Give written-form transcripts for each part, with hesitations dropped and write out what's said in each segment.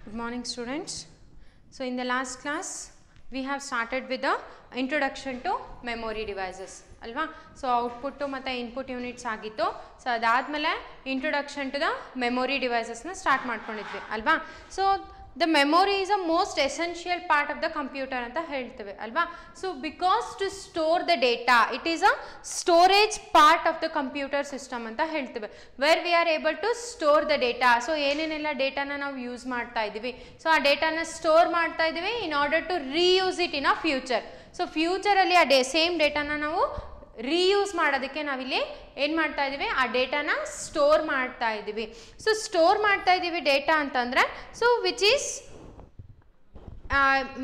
Good morning students. So in the last class we have started with the introduction to memory devices alva. So output to matte input units agittu. So adadmele introduction to the memory devices na start ಮಾಡ್ಕೊಂಡಿದ್ವಿ alva. So the memory is a most essential part of the computer anta ಹೇಳ್ತೇವೆ alva. So because to store the data, it is a storage part of the computer system anta ಹೇಳ್ತೇವೆ, where we are able to store the data. So ಏನೇನೆಲ್ಲ ಡೇಟಾನ ನಾವು use ಮಾಡ್ತಾ ಇದ್ದೀವಿ, so ಆ ಡೇಟಾನ store ಮಾಡ್ತಾ ಇದ್ದೀವಿ in order to reuse it in a future. So ಫ್ಯೂಚರಲ್ಲಿ ಆ ಸೇಮ್ ಡೇಟಾನ ನಾವು ರೀಯೂಸ್ ಮಾಡೋದಕ್ಕೆ ನಾವಿಲ್ಲಿ ಏನು ಮಾಡ್ತಾ ಇದ್ದೀವಿ, ಆ ಡೇಟಾನ ಸ್ಟೋರ್ ಮಾಡ್ತಾ ಇದ್ದೀವಿ. ಸೊ ಸ್ಟೋರ್ ಮಾಡ್ತಾ ಇದ್ದೀವಿ ಡೇಟಾ ಅಂತಂದರೆ, so which is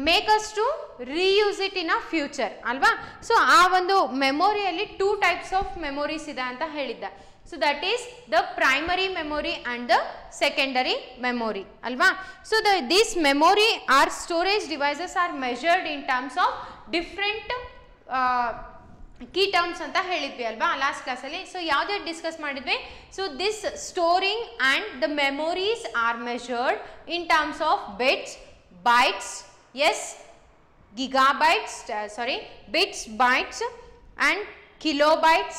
make us to reuse it in a future ಅಲ್ವಾ. ಸೊ ಆ ಒಂದು ಮೆಮೊರಿಯಲ್ಲಿ 2 types ಆಫ್ ಮೆಮೊರೀಸ್ ಇದೆ ಅಂತ ಹೇಳಿದ್ದೆ. So that is the primary memory and the secondary memory alva. So this memory or storage devices are measured in terms of different key terms anta helidvi alva last class alli. So yavade discuss madidve. So this storing and the memories are measured in terms of bits, bytes, yes, gigabytes, bits, bytes and kilobytes,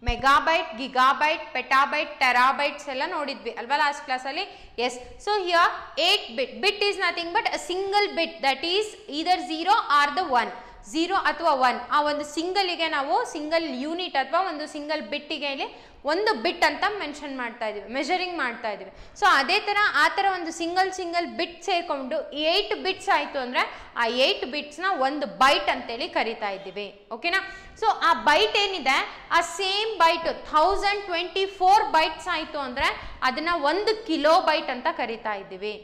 megabyte, gigabyte, petabyte, terabytes ಎಲ್ಲ ನೋಡಿದ್ವಿ ಅಲ್ವಾ last ಕ್ಲಾಸಲ್ಲಿ. Yes, so here 8 bit is nothing but a single bit, that is either 0 or the 1, 0 ಅಥವಾ 1. ಆ ಒಂದು ಸಿಂಗಲ್ಗೆ ನಾವು single unit ಅಥವಾ ಒಂದು ಸಿಂಗಲ್ ಬಿಟ್ಟಿಗೆ ಇಲ್ಲಿ ಒಂದು ಬಿಟ್ ಅಂತ ಮೆನ್ಷನ್ ಮಾಡ್ತಾ ಇದ್ದೀವಿ, ಮೆಷರಿಂಗ್ ಮಾಡ್ತಾ ಇದ್ದೀವಿ. ಸೊ ಅದೇ ಥರ ಆ ಥರ ಒಂದು ಸಿಂಗಲ್ ಬಿಟ್ ಸೇರಿಕೊಂಡು 8 ಬಿಟ್ಸ್ ಆಯಿತು ಅಂದರೆ ಆ 8 ಬಿಟ್ಸ್ನ ಒಂದು ಬೈಟ್ ಅಂತೇಳಿ ಕರಿತಾ ಇದ್ದೀವಿ. ಓಕೆನಾ. ಸೊ ಆ ಬೈಟ್ ಏನಿದೆ, ಆ ಸೇಮ್ ಬೈಟ್ 1024 ಬೈಟ್ಸ್ ಆಯಿತು ಅಂದರೆ ಅದನ್ನು 1 ಕಿಲೋಬೈಟ್ ಅಂತ ಕರಿತಾ ಇದ್ದೀವಿ.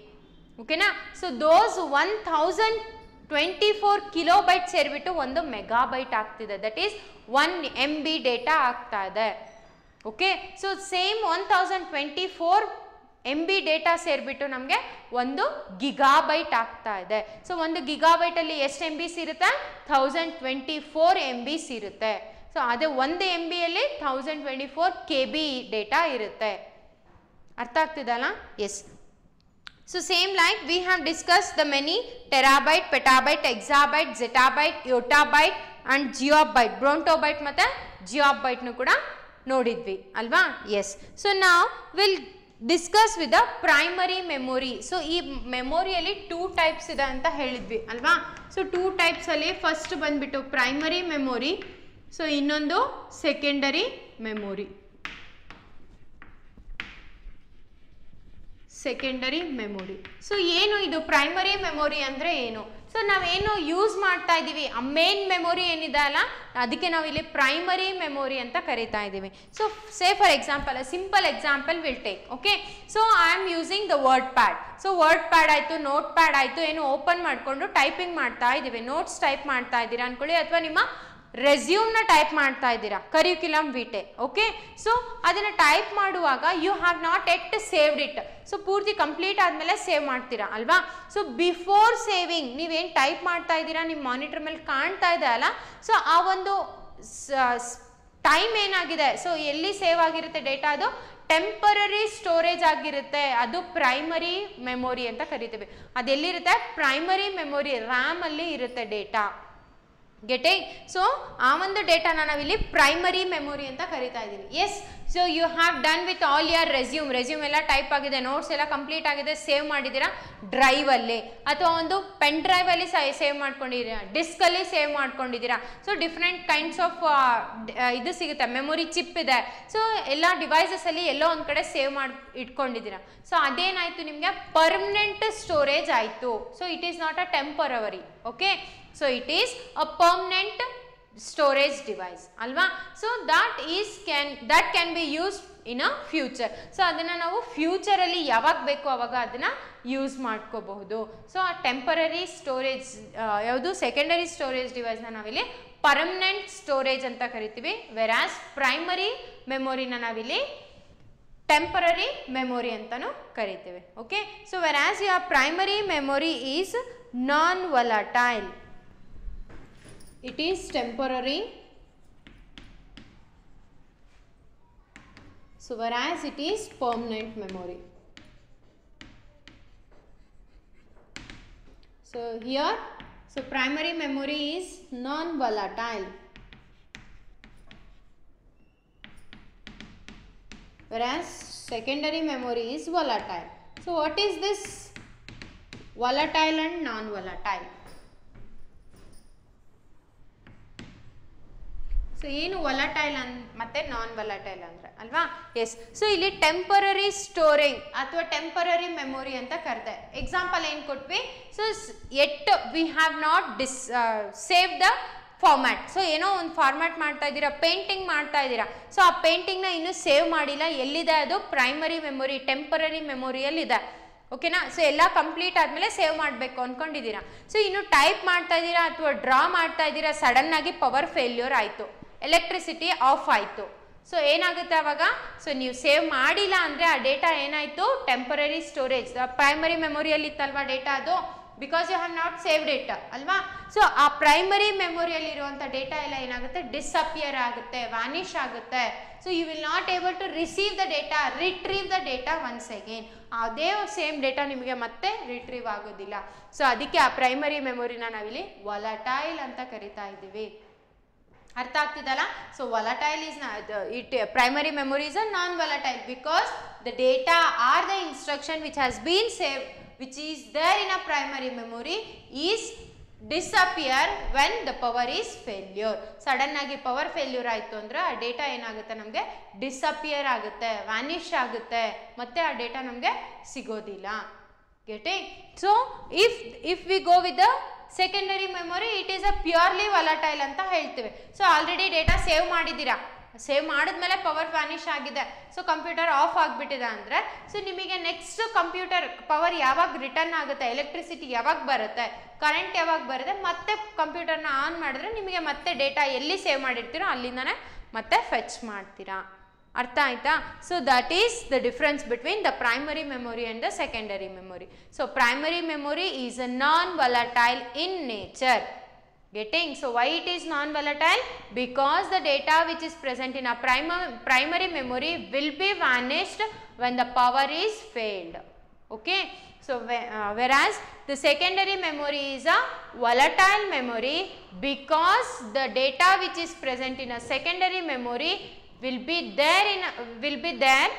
ಓಕೆನಾ. ಸೊ ದೋಸ್ 1024 ಕಿಲೋಬೈಟ್ ಸೇರಿಬಿಟ್ಟು ಒಂದು ಮೆಗಾಬೈಟ್ ಆಗ್ತಿದೆ, ದಟ್ ಈಸ್ 1 MB ಡೇಟಾ ಆಗ್ತಾ ಇದೆ. Okay. So same 1024 MB data ಸೇರಿಬಿಟ್ಟು ನಮಗೆ ಒಂದು ಗಿಗಾಬೈಟ್ ಆಗ್ತಾ ಇದೆ. ಸೊ ಒಂದು ಗಿಗಾಬೈಟಲ್ಲಿ ಎಷ್ಟು MBs ಇರುತ್ತೆ, 1024 MBs ಇರುತ್ತೆ. ಸೊ ಅದೇ 1 MBಯಲ್ಲಿ 1024 KB ಡೇಟಾ ಇರುತ್ತೆ. ಅರ್ಥ ಆಗ್ತಿದಲ್ಲ? S. So same like we have discussed the many terabyte, petabyte, exabyte, zettabyte, yottabyte and geobyte, brontobyte ಮತ್ತೆ geobyte ನು ಕೂಡ ನೋಡಿದ್ವಿ ಅಲ್ವಾ. ಎಸ್. ಸೊ ನಾವು will discuss with the primary memory. So ಈ ಮೆಮೊರಿಯಲ್ಲಿ 2 types ಇದೆ ಅಂತ ಹೇಳಿದ್ವಿ ಅಲ್ವಾ. ಸೊ 2 types ಅಲ್ಲಿ ಫಸ್ಟ್ ಬಂದ್ಬಿಟ್ಟು ಪ್ರೈಮರಿ ಮೆಮೊರಿ, ಸೊ ಇನ್ನೊಂದು secondary memory. Secondary memory. So ಏನು ಇದು ಪ್ರೈಮರಿ ಮೆಮೊರಿ ಅಂದರೆ ಏನು? ಸೊ ನಾವೇನು ಯೂಸ್ ಮಾಡ್ತಾ ಇದ್ದೀವಿ, ಆ ಮೇನ್ ಮೆಮೊರಿ ಏನಿದೆ ಅಲ್ಲ, ಅದಕ್ಕೆ ನಾವು ಇಲ್ಲಿ ಪ್ರೈಮರಿ ಮೆಮೊರಿ ಅಂತ ಕರಿತಾ ಇದ್ದೀವಿ. So say for example, simple example will take. Okay. So I am using the word pad. So word pad ಆಯಿತು, ನೋಟ್ ಪ್ಯಾಡ್ ಆಯಿತು, ಏನು ಓಪನ್ ಮಾಡಿಕೊಂಡು ಟೈಪಿಂಗ್ ಮಾಡ್ತಾ ಇದ್ದೀವಿ, ನೋಟ್ಸ್ ಟೈಪ್ ಮಾಡ್ತಾ ಇದ್ದೀರಾ ಅಂದ್ಕೊಳ್ಳಿ, ಅಥವಾ ನಿಮ್ಮ ರೆಸ್ಯೂಮ್ನ ಟೈಪ್ ಮಾಡ್ತಾ ಇದ್ದೀರಾ, ಕರಿಕ್ಯುಲಮ್ ವಿಟೆ. ಓಕೆ. ಸೊ ಅದನ್ನು ಟೈಪ್ ಮಾಡುವಾಗ you have not yet saved it. So ಪೂರ್ತಿ ಕಂಪ್ಲೀಟ್ ಆದಮೇಲೆ ಸೇವ್ ಮಾಡ್ತೀರಾ ಅಲ್ವಾ. ಸೊ ಬಿಫೋರ್ ಸೇವಿಂಗ್ ನೀವೇನು ಟೈಪ್ ಮಾಡ್ತಾ ಇದ್ದೀರಾ ನಿಮ್ಮ ಮಾನಿಟರ್ ಮೇಲೆ ಕಾಣ್ತಾ ಇದೆ ಅಲ್ಲ, ಸೊ ಆ ಒಂದು ಟೈಮ್ ಏನಾಗಿದೆ, ಸೊ ಎಲ್ಲಿ ಸೇವ್ ಆಗಿರುತ್ತೆ ಡೇಟಾ, ಅದು ಟೆಂಪರರಿ ಸ್ಟೋರೇಜ್ ಆಗಿರುತ್ತೆ, ಅದು ಪ್ರೈಮರಿ ಮೆಮೊರಿ ಅಂತ ಕರಿತೀವಿ. ಅದೆಲ್ಲಿರುತ್ತೆ, ಪ್ರೈಮರಿ ಮೆಮೊರಿ ರ್ಯಾಮ್ ಅಲ್ಲಿ ಇರುತ್ತೆ ಡೇಟಾ. ಗೆಟಿಂಗ್? ಸೊ ಆ ಒಂದು ಡೇಟಾನ ನಾವಿಲ್ಲಿ ಪ್ರೈಮರಿ ಮೆಮೊರಿ ಅಂತ ಕರಿತಾ ಇದ್ದೀವಿ. Yes. So you have done with all your resume ಎಲ್ಲ ಟೈಪ್ ಆಗಿದೆ, ನೋಟ್ಸ್ ಎಲ್ಲ ಕಂಪ್ಲೀಟ್ ಆಗಿದೆ, ಸೇವ್ ಮಾಡಿದ್ದೀರಾ ಡ್ರೈವಲ್ಲಿ ಅಥವಾ ಒಂದು ಪೆನ್ ಡ್ರೈವಲ್ಲಿ ಸೇವ್ ಮಾಡ್ಕೊಂಡಿದ್ದೀರಾ, ಡಿಸ್ಕಲ್ಲಿ ಸೇವ್ ಮಾಡ್ಕೊಂಡಿದ್ದೀರಾ. ಸೊ ಡಿಫ್ರೆಂಟ್ ಕೈಂಡ್ಸ್ ಆಫ್ ಇದು ಸಿಗುತ್ತೆ, ಮೆಮೊರಿ ಚಿಪ್ ಇದೆ. ಸೊ ಎಲ್ಲ ಡಿವೈಸಸಲ್ಲಿ ಎಲ್ಲೋ ಒಂದು ಕಡೆ ಸೇವ್ ಮಾಡಿ ಇಟ್ಕೊಂಡಿದ್ದೀರಾ. ಸೊ ಅದೇನಾಯಿತು, ನಿಮಗೆ ಪರ್ಮನೆಂಟ್ ಸ್ಟೋರೇಜ್ ಆಯಿತು. So it is not a temporary. Okay. So it is a permanent storage device alva. So that can be used in a future. So adana ನಾವು future ಅಲ್ಲಿ ಯಾವಾಗ ಬೇಕು ಅವಾಗ ಅದನ್ನ ಯೂಸ್ ಮಾಡ್ಕೋಬಹುದು. ಸೊ ಆ ಟೆಂಪರರಿ ಸ್ಟೋರೇಜ್ ಯಾವುದು, ಸೆಕೆಂಡರಿ ಸ್ಟೋರೇಜ್ ಡಿವೈಸ್ನ ನಾವಿಲ್ಲಿ ಪರ್ಮನೆಂಟ್ ಸ್ಟೋರೇಜ್ ಅಂತ ಕರಿತೀವಿ, ವೆರಾಸ್ ಪ್ರೈಮರಿ ಮೆಮೊರಿನ ನಾವಿಲ್ಲಿ ಟೆಂಪರರಿ ಮೆಮೊರಿ ಅಂತಾನು ಕರಿತೀವಿ. Okay. So whereas your primary memory is non volatile, it is temporary. So whereas it is permanent memory. So here, so primary memory is non-volatile, whereas secondary memory is volatile. So what is this volatile and non-volatile? So ಏನು volatile ಮತ್ತು non volatile ಅಂದರೆ ಅಲ್ವಾ? S. So ಇಲ್ಲಿ temporary storing ಅಥವಾ temporary memory ಅಂತ ಕರೆದೆ. Example ಏನು ಕೊಟ್ವಿ? So at we have not save the format. So ಏನೋ ಒಂದು ಫಾರ್ಮ್ಯಾಟ್ ಮಾಡ್ತಾ ಇದ್ದೀರಾ, ಪೇಂಟಿಂಗ್ ಮಾಡ್ತಾ ಇದ್ದೀರಾ, ಸೊ ಆ ಪೇಂಟಿಂಗ್ನ ಇನ್ನೂ ಸೇವ್ ಮಾಡಿಲ್ಲ. ಎಲ್ಲಿದೆ ಅದು? ಪ್ರೈಮರಿ ಮೆಮೊರಿ, ಟೆಂಪರರಿ ಮೆಮೊರಿಯಲ್ಲಿದೆ. ಓಕೆನಾ? ಸೊ ಎಲ್ಲ ಕಂಪ್ಲೀಟ್ ಆದಮೇಲೆ ಸೇವ್ ಮಾಡಬೇಕು ಅಂದ್ಕೊಂಡಿದ್ದೀರಾ. ಸೊ ಇನ್ನು ಟೈಪ್ ಮಾಡ್ತಾ ಇದ್ದೀರಾ ಅಥವಾ ಡ್ರಾ ಮಾಡ್ತಾ ಇದ್ದೀರಾ, ಸಡನ್ನಾಗಿ ಪವರ್ ಫೇಲ್ಯೂರ್ ಆಯಿತು, ಎಲೆಕ್ಟ್ರಿಸಿಟಿ ಆಫ್ ಆಯಿತು. ಸೊ ಏನಾಗುತ್ತೆ ಆವಾಗ? ಸೊ ನೀವು ಸೇವ್ ಮಾಡಿಲ್ಲ ಅಂದರೆ ಆ ಡೇಟಾ ಏನಾಯಿತು? ಟೆಂಪರರಿ ಸ್ಟೋರೇಜ್, ಪ್ರೈಮರಿ ಮೆಮೊರಿಯಲ್ಲಿ ಇತ್ತಲ್ವಾ ಡೇಟಾ ಅದು, because you have not saved it ಅಲ್ವಾ? ಸೊ ಆ ಪ್ರೈಮರಿ ಮೆಮೊರಿಯಲ್ಲಿರುವಂಥ ಡೇಟಾ ಎಲ್ಲ ಏನಾಗುತ್ತೆ? ಡಿಸಪಿಯರ್ ಆಗುತ್ತೆ, ವ್ಯಾನಿಷ್ ಆಗುತ್ತೆ. So you will not able to receive the data, retrieve the data once again. ಅದೇ ಸೇಮ್ ಡೇಟಾ ನಿಮಗೆ ಮತ್ತೆ ರಿಟ್ರೀವ್ ಆಗೋದಿಲ್ಲ. ಸೊ ಅದಕ್ಕೆ ಆ ಪ್ರೈಮರಿ ಮೆಮೊರಿನ ನಾವಿಲ್ಲಿ ವೊಲಟೈಲ್ ಅಂತ ಕರಿತಾ ಇದ್ದೀವಿ. ಅರ್ಥ ಆಗ್ತಿದಲ್ಲ? So volatile is it primary memory is a non volatile because the data are the instruction which has been saved which is there in a primary memory is disappear when the power is failure. Sudden ಆಗಿ power failure ಆಯಿತು ಅಂದರೆ ಆ data ಏನಾಗುತ್ತೆ? ನಮಗೆ disappear ಆಗುತ್ತೆ, vanish ಆಗುತ್ತೆ, ಮತ್ತೆ ಆ ಡೇಟಾ ನಮಗೆ ಸಿಗೋದಿಲ್ಲ. Getting? So if we go with the secondary memory, it is a purely volatile ಅಂತ ಹೇಳ್ತೀವಿ. ಸೊ ಆಲ್ರೆಡಿ ಡೇಟಾ ಸೇವ್ ಮಾಡಿದ್ದೀರಾ, ಸೇವ್ ಮಾಡಿದ್ಮೇಲೆ ಪವರ್ ವ್ಯಾನಿಷ್ ಆಗಿದೆ, ಸೊ ಕಂಪ್ಯೂಟರ್ ಆಫ್ ಆಗಿಬಿಟ್ಟಿದೆ ಅಂದರೆ, ಸೊ ನಿಮಗೆ ನೆಕ್ಸ್ಟ್ ಕಂಪ್ಯೂಟರ್ ಪವರ್ ಯಾವಾಗ ರಿಟರ್ನ್ ಆಗುತ್ತೆ, ಎಲೆಕ್ಟ್ರಿಸಿಟಿ ಯಾವಾಗ ಬರುತ್ತೆ, ಕರೆಂಟ್ ಯಾವಾಗ ಬರುತ್ತೆ, ಮತ್ತೆ ಕಂಪ್ಯೂಟರ್ನ ಆನ್ ಮಾಡಿದ್ರೆ ನಿಮಗೆ ಮತ್ತೆ ಡೇಟಾ ಎಲ್ಲಿ ಸೇವ್ ಮಾಡಿರ್ತೀರೋ ಅಲ್ಲಿಂದನೇ ಮತ್ತೆ ಫೆಚ್ ಮಾಡ್ತೀರಾ. ಅರ್ಥ ಆಯ್ತಾ? So that is the difference between the primary memory and the secondary memory. So primary memory is a non volatile in nature. Getting? So why it is non-volatile? Because the data which is present in a primary memory will be vanished when the power is failed. Okay? So whereas the secondary memory is a volatile memory because the data which is present in a secondary memory will be there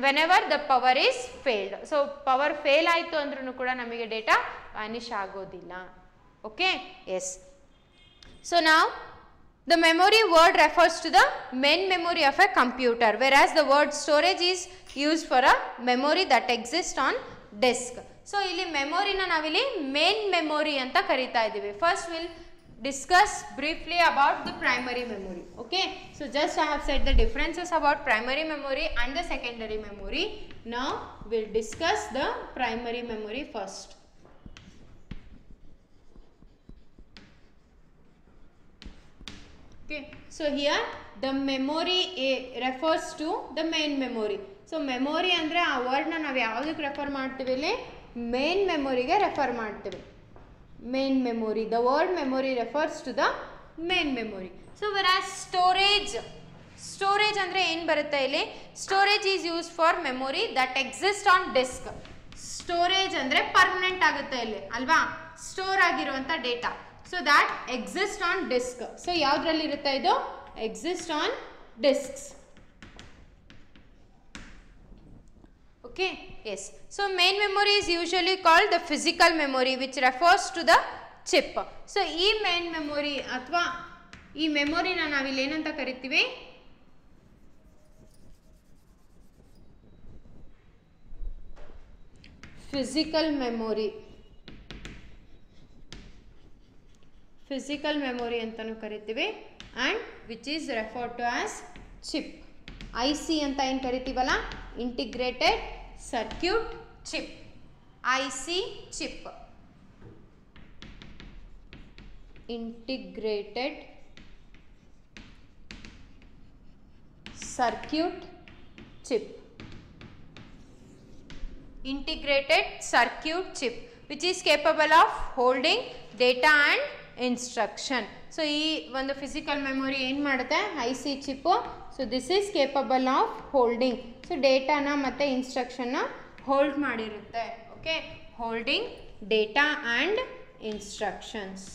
whenever the power is failed. So power fail ಆಯಿತು ಅಂದ್ರೂ ಕೂಡ ನಮಗೆ data Vanish ಆಗೋದಿಲ್ಲ. Okay? Yes. So now the memory word refers to the main memory of a computer, whereas the word storage is used for a memory that exists on disk. So ಇಲ್ಲಿ ಮೆಮೊರಿನ ನಾವಿಲ್ಲಿ main memory ಅಂತ ಕರಿತಾ ಇದ್ದೀವಿ. First we'll discuss briefly about the primary memory. Okay? So just I have said the differences about primary memory and the secondary memory. Now we'll discuss the primary memory first. Okay, so here the memory refers to the main memory. So memory ಅಂದರೆ ಆ ವರ್ಡ್ನ ನಾವು ಯಾವುದಕ್ಕೆ refer ಮಾಡ್ತೀವಿ? ಇಲ್ಲಿ main ಮೆಮೊರಿಗೆ refer ಮಾಡ್ತೀವಿ. Main memory, the word memory refers to the main memory. So whereas storage ಅಂದರೆ ಏನು ಬರುತ್ತೆ ಇಲ್ಲಿ? Storage is use for memory that exist on disk. Storage ಅಂದರೆ ಪರ್ಮನೆಂಟ್ ಆಗುತ್ತೆ ಇಲ್ಲಿ ಅಲ್ವಾ? ಸ್ಟೋರ್ ಆಗಿರುವಂಥ data. So that exists on disk. So ಯಾವುದರಲ್ಲಿ ಇರುತ್ತೆ ಇದು? Exist on disks. Okay? Yes. So main memory is usually called the physical memory which refers to the chip. So ಈ main memory ಅಥವಾ ಈ ಮೆಮೊರಿನ ನಾವಿಲ್ಲಿ ಏನಂತ ಕರಿತೀವಿ? Physical memory. ಫಿಸಿಕಲ್ ಮೆಮೊರಿ ಅಂತಲೂ ಕರಿತೀವಿ and which is referred to as chip. IC ಅಂತ ಏನು ಕರಿತೀವಲ್ಲ, integrated circuit chip, IC chip, integrated circuit chip, integrated circuit chip which is capable of holding data and instruction. So ಈ ಒಂದು physical memory ಏನು ಮಾಡುತ್ತೆ? IC chip. So this is capable of holding, so ಡೇಟಾನ ಮತ್ತು ಇನ್ಸ್ಟ್ರಕ್ಷನ್ನ hold ಮಾಡಿರುತ್ತೆ. Okay, holding data and instructions.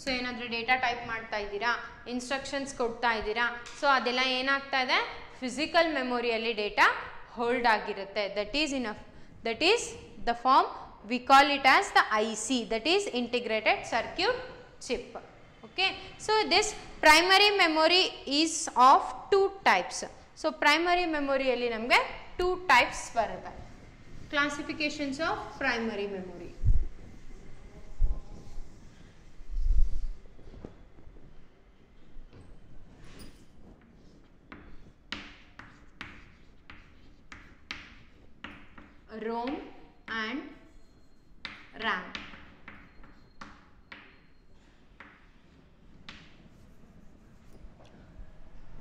So ಏನಾದರೂ data type ಮಾಡ್ತಾ ಇದ್ದೀರಾ, ಇನ್ಸ್ಟ್ರಕ್ಷನ್ಸ್ ಕೊಡ್ತಾ ಇದ್ದೀರಾ, ಸೊ ಅದೆಲ್ಲ ಏನಾಗ್ತಾ ಇದೆ, ಫಿಸಿಕಲ್ ಮೆಮೊರಿಯಲ್ಲಿ ಡೇಟಾ ಹೋಲ್ಡ್ ಆಗಿರುತ್ತೆ. That is the form we call it as the IC, that is integrated circuit chip. Okay, so this primary memory is of 2 types. ಸೊ ಪ್ರೈಮರಿ ಮೆಮೊರಿಯಲ್ಲಿ ನಮಗೆ 2 ಟೈಪ್ಸ್ ಬರುತ್ತೆ. Classifications of primary memory. ROM and RAM.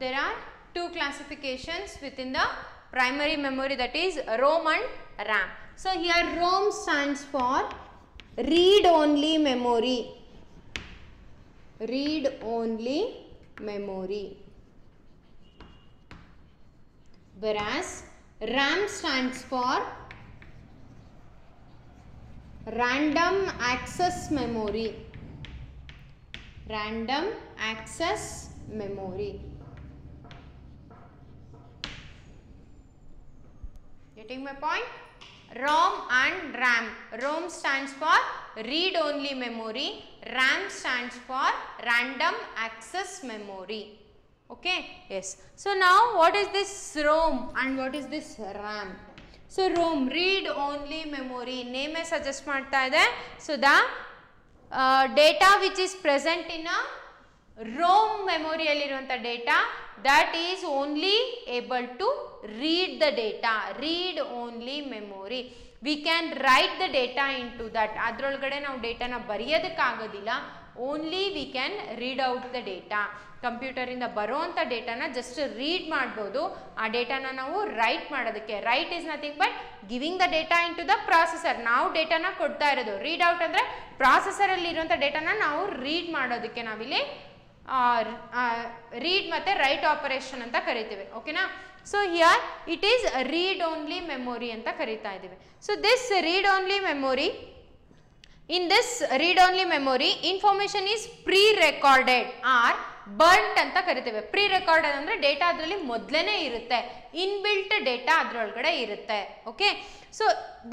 There are 2 classifications within the primary memory, that is ROM and RAM. So here ROM stands for read only memory. Read only memory. Whereas RAM stands for random access memory. Random access memory. Getting my point? ROM and RAM. ROM stands for read only memory. RAM stands for random access memory. Okay, yes. So now what is this ROM and what is this RAM? So ROM, read only memory, name suggest ಮಾಡ್ತಾ ಇದೆ. So the data which is present in a ROM memory ಅಲ್ಲಿರುವಂಥ data, that is only able to read the data. Read only memory. We can write the data into that. ಅದರೊಳಗಡೆ ನಾವು ಡೇಟಾನ ಬರೆಯೋದಕ್ಕಾಗೋದಿಲ್ಲ. Only we can read out the data. ಕಂಪ್ಯೂಟರಿಂದ ಬರೋವಂಥ ಡೇಟಾನ just read ಮಾಡ್ಬೋದು. ಆ ಡೇಟಾನ ನಾವು ರೈಟ್ ಮಾಡೋದಕ್ಕೆ, write is nothing but giving the data into the processor. ನಾವು ಡೇಟಾನ ಕೊಡ್ತಾ ಇರೋದು. ರೀಡ್ ಔಟ್ ಅಂದರೆ ಪ್ರಾಸೆಸರಲ್ಲಿ ಇರುವಂಥ ಡೇಟಾನ ನಾವು ರೀಡ್ ಮಾಡೋದಕ್ಕೆ ನಾವಿಲ್ಲಿ ರೀಡ್ ಮತ್ತು ರೈಟ್ ಆಪರೇಷನ್ ಅಂತ ಕರಿತೀವಿ. ಓಕೆನಾ? So here it is read only memory ಅಂತ ಕರಿತಾ ಇದ್ದೀವಿ. So this read only memory, in this read only memory information is pre-recorded or burnt ಅಂತ ಕರಿತೇವೆ. pre-recorded ಅಂದ್ರೆ ಡೇಟಾ ಅದರಲ್ಲಿ ಮೊದಲೇನೆ ಇರುತ್ತೆ, ಇನ್ಬಿಲ್ಟ್ ಡೇಟಾ ಅದರೊಳಗಡೆ ಇರುತ್ತೆ. Okay, so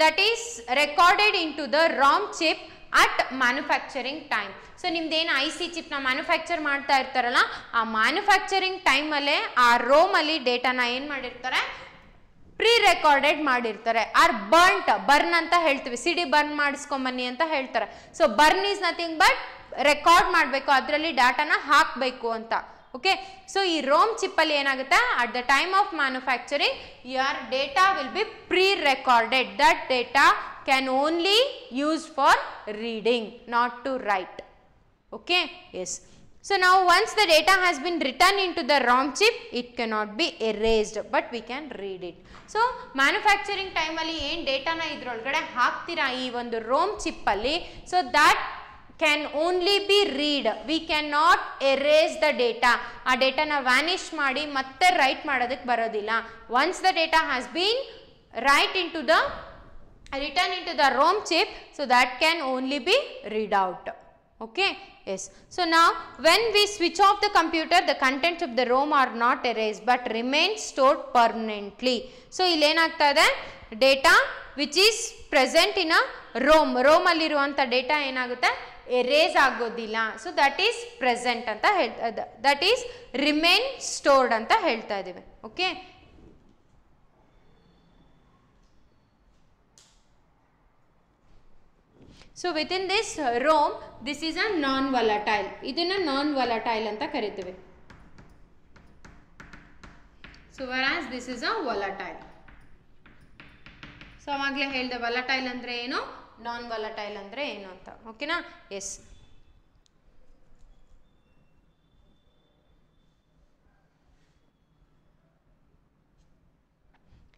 that is recorded into the ROM chip at manufacturing time. So ನಿಮ್ದೇನು IC ಚಿಪ್ನ manufacture ಮಾಡ್ತಾ ಇರ್ತಾರಲ್ಲ, ಆ ಮ್ಯಾನುಫ್ಯಾಕ್ಚರಿಂಗ್ ಟೈಮಲ್ಲೇ ಆ ROM-ಅಲ್ಲಿ ಡೇಟಾನ ಏನು ಮಾಡಿರ್ತಾರೆ, ಪ್ರೀ ರೆಕಾರ್ಡೆಡ್ ಮಾಡಿರ್ತಾರೆ. ಆರ್ ಬರ್ನ್ ಅಂತ ಹೇಳ್ತೀವಿ. CD ಬರ್ನ್ ಮಾಡಿಸ್ಕೊಂಬನ್ನಿ ಅಂತ ಹೇಳ್ತಾರೆ. So burn is nothing but record ಮಾಡಬೇಕು, ಅದರಲ್ಲಿ ಡಾಟಾನ ಹಾಕಬೇಕು ಅಂತ. ಓಕೆ, ಸೊ ಈ ROM ಚಿಪ್ಪಲ್ಲಿ ಏನಾಗುತ್ತೆ, at the time of manufacturing your data will be prerecorded. That data can only use for reading, not to write. Okay, yes. So now once the data has been written into the ROM chip, it cannot be erased, but we can read it. So manufacturing time ಅಲ್ಲಿ ಏನು ಡೇಟಾನ ಇದ್ರೊಳಗಡೆ ಹಾಕ್ತೀರಾ ಈ ಒಂದು ROM chip ಅಲ್ಲಿ, so that can only be read. We cannot erase the data. ಆ ಡೇಟಾನ Vanish ಮಾಡಿ ಮತ್ತೆ ರೈಟ್ ಮಾಡೋದಕ್ಕೆ ಬರೋದಿಲ್ಲ. Once the data has been written into the ROM chip, so that can only be read out. Okay, yes. So now when we switch off the computer, the contents of the ROM are not erased but remain stored permanently. So ಇಲ್ಲಿ ಏನಾಗ್ತಾ ಇದೆ, data which is present in a ROM ಅಲ್ಲಿರುವಂಥ data ಏನಾಗುತ್ತೆ, erase ಆಗೋದಿಲ್ಲ. So that is present ಅಂತ that is remain stored ಅಂತ ಹೇಳ್ತಾ ಇದ್ದೀವಿ. Okay, so within this ROM, this is a non volatile. ಇದನ್ನ ನಾನ್ ವಾಲಟೈಲ್ ಅಂತ ಕರಿತೀವಿ. So whereas this is a volatile. So ಅವಾಗಲೇ ಹೇಳಿದೆ ವಾಲಟೈಲ್ ಅಂದರೆ ಏನು, ನಾನ್ ವಾಲಟೈಲ್ ಅಂದರೆ ಏನು ಅಂತ. ಓಕೆನಾ? Yes.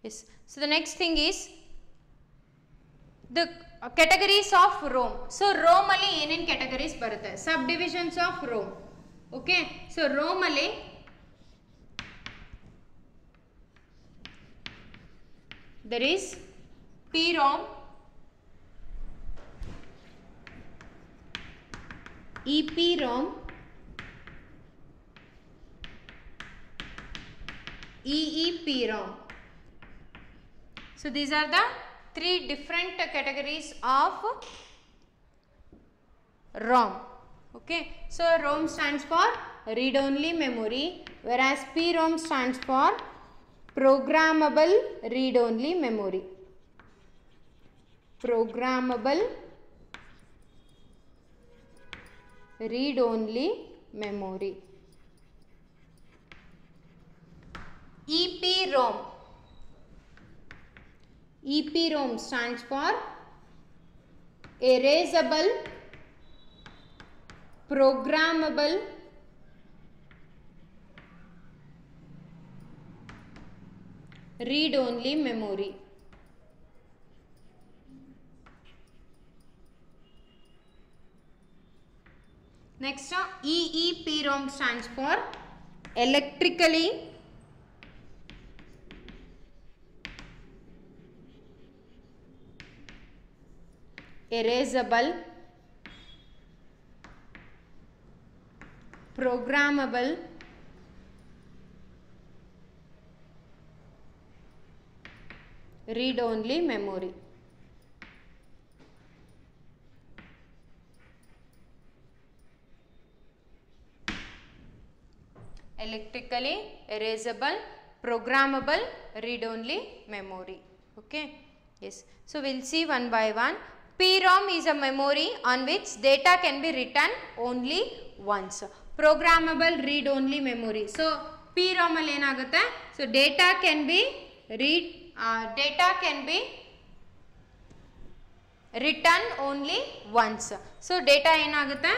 Yes. So the next thing is the categories of ROM. So ROM ಅಲ್ಲಿ ಏನೇನು categories ಬರುತ್ತೆ, sub divisions of ROM. Okay, so ROM ಅಲ್ಲಿ there is PROM, EPROM, EEPROM. So these are the three different categories of ROM. Okay, so ROM stands for read only memory, whereas PROM stands for programmable read only memory. Programmable read only memory. EPROM. EPROM stands for erasable programmable read only memory. Next, EEPROM stands for electrically erasable programmable read only memory. Electrically erasable programmable read only memory. Okay, yes, so we'll see one by one. PROM is a memory on which data can be written only once. Programmable read only memory. So PROM alli enagutte, so data can be written only once. So data enagutte,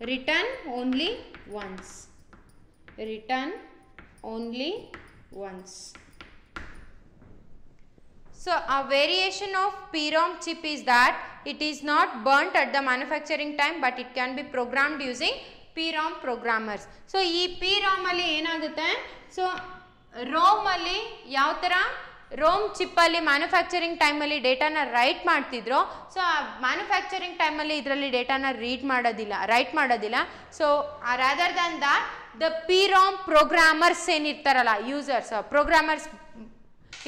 written only once. Written only once. So a variation of PROM chip is that it is not burnt at the manufacturing time, but it can be programmed using PROM programmers. So ee PROM alli enagutte, so ROM alli yav tara ROM chip alli manufacturing time alli data na write ಮಾಡ್ತಿದ್ರು, so manufacturing time alli idralli data na write ಮಾಡೋದಿಲ್ಲ. So rather than that, the PROM programmers ಏನಿರ್ತಾರಲ್ಲ, users programmers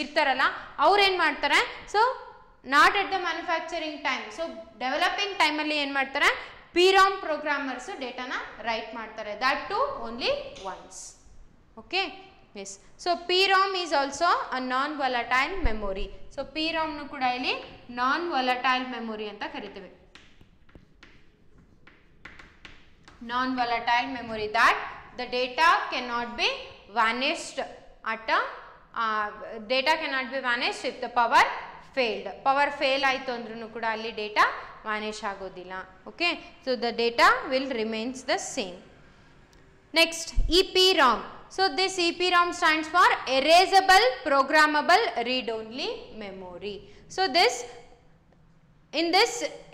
ಇರ್ತಾರಲ್ಲ, ಅವ್ರು ಏನು ಮಾಡ್ತಾರೆ, so not at the manufacturing time, so developing ಟೈಮಲ್ಲಿ ಏನು ಮಾಡ್ತಾರೆ, PROM ಪ್ರೋಗ್ರಾಮರ್ಸ್ ಡೇಟಾನ ರೈಟ್ ಮಾಡ್ತಾರೆ, that to only once. Okay, yes. So PROM is also a non volatile memory. So PROMನು ಕೂಡ ಇಲ್ಲಿ ನಾನ್ ವಾಲಟೈಲ್ ಮೆಮೊರಿ ಅಂತ ಕರಿತೀವಿ. Non volatile memory, that the data cannot be vanished at a data cannot be vanished if the power failed. Power fail ಆಯಿತು ಅಂದ್ರೂ ಕೂಡ ಅಲ್ಲಿ data Vanish ಆಗೋದಿಲ್ಲ. Okay, so the data will remains the same. Next EPROM. So this EPROM stands for erasable programmable read only memory. So in this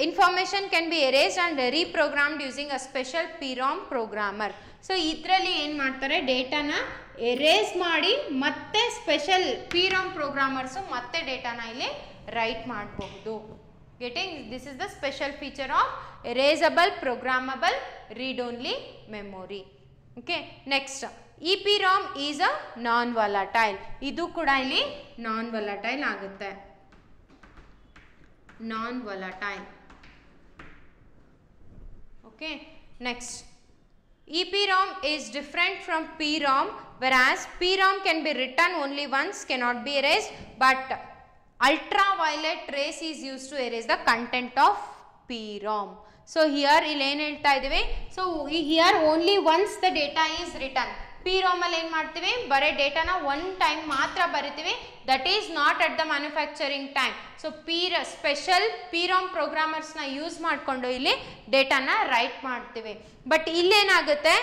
information can be erased and reprogrammed using a special PROM programmer. So ಇದರಲ್ಲಿ ಏನು ಮಾಡ್ತಾರೆ, ಡೇಟಾನ erase ಮಾಡಿ ಮತ್ತೆ special PROM ಪ್ರೋಗ್ರಾಮರ್ಸು ಮತ್ತೆ ಡೇಟಾನ ಇಲ್ಲಿ write ಮಾಡಬಹುದು. Getting this is the special feature of erasable programmable read only memory. Okay, next EPROM is a non volatile. ಇದು ಕೂಡ ಇಲ್ಲಿ ನಾನ್ ವಾಲಟೈಲ್ ಆಗುತ್ತೆ. Non volatile. Okay, next EPROM is different from PROM, whereas PROM can be written only once, cannot be erased, but ultraviolet rays is used to erase the content of PROM. So here ಇಲ್ಲಿ ಏನು ಹೇಳ್ತಾ ಇದ್ದೀವಿ, so here only once the data is written. PROM ಅಲ್ಲಿ ಏನು ಮಾಡ್ತೀವಿ, ಬರೀ ಡೇಟಾನ one time ಮಾತ್ರ ಬರಿತೀವಿ, that is not at the manufacturing time. So special PROM ಪ್ರೋಗ್ರಾಮರ್ಸ್ನ ಯೂಸ್ ಮಾಡಿಕೊಂಡು ಇಲ್ಲಿ ಡೇಟಾನ ರೈಟ್ ಮಾಡ್ತೀವಿ. ಬಟ್ ಇಲ್ಲೇನಾಗುತ್ತೆ,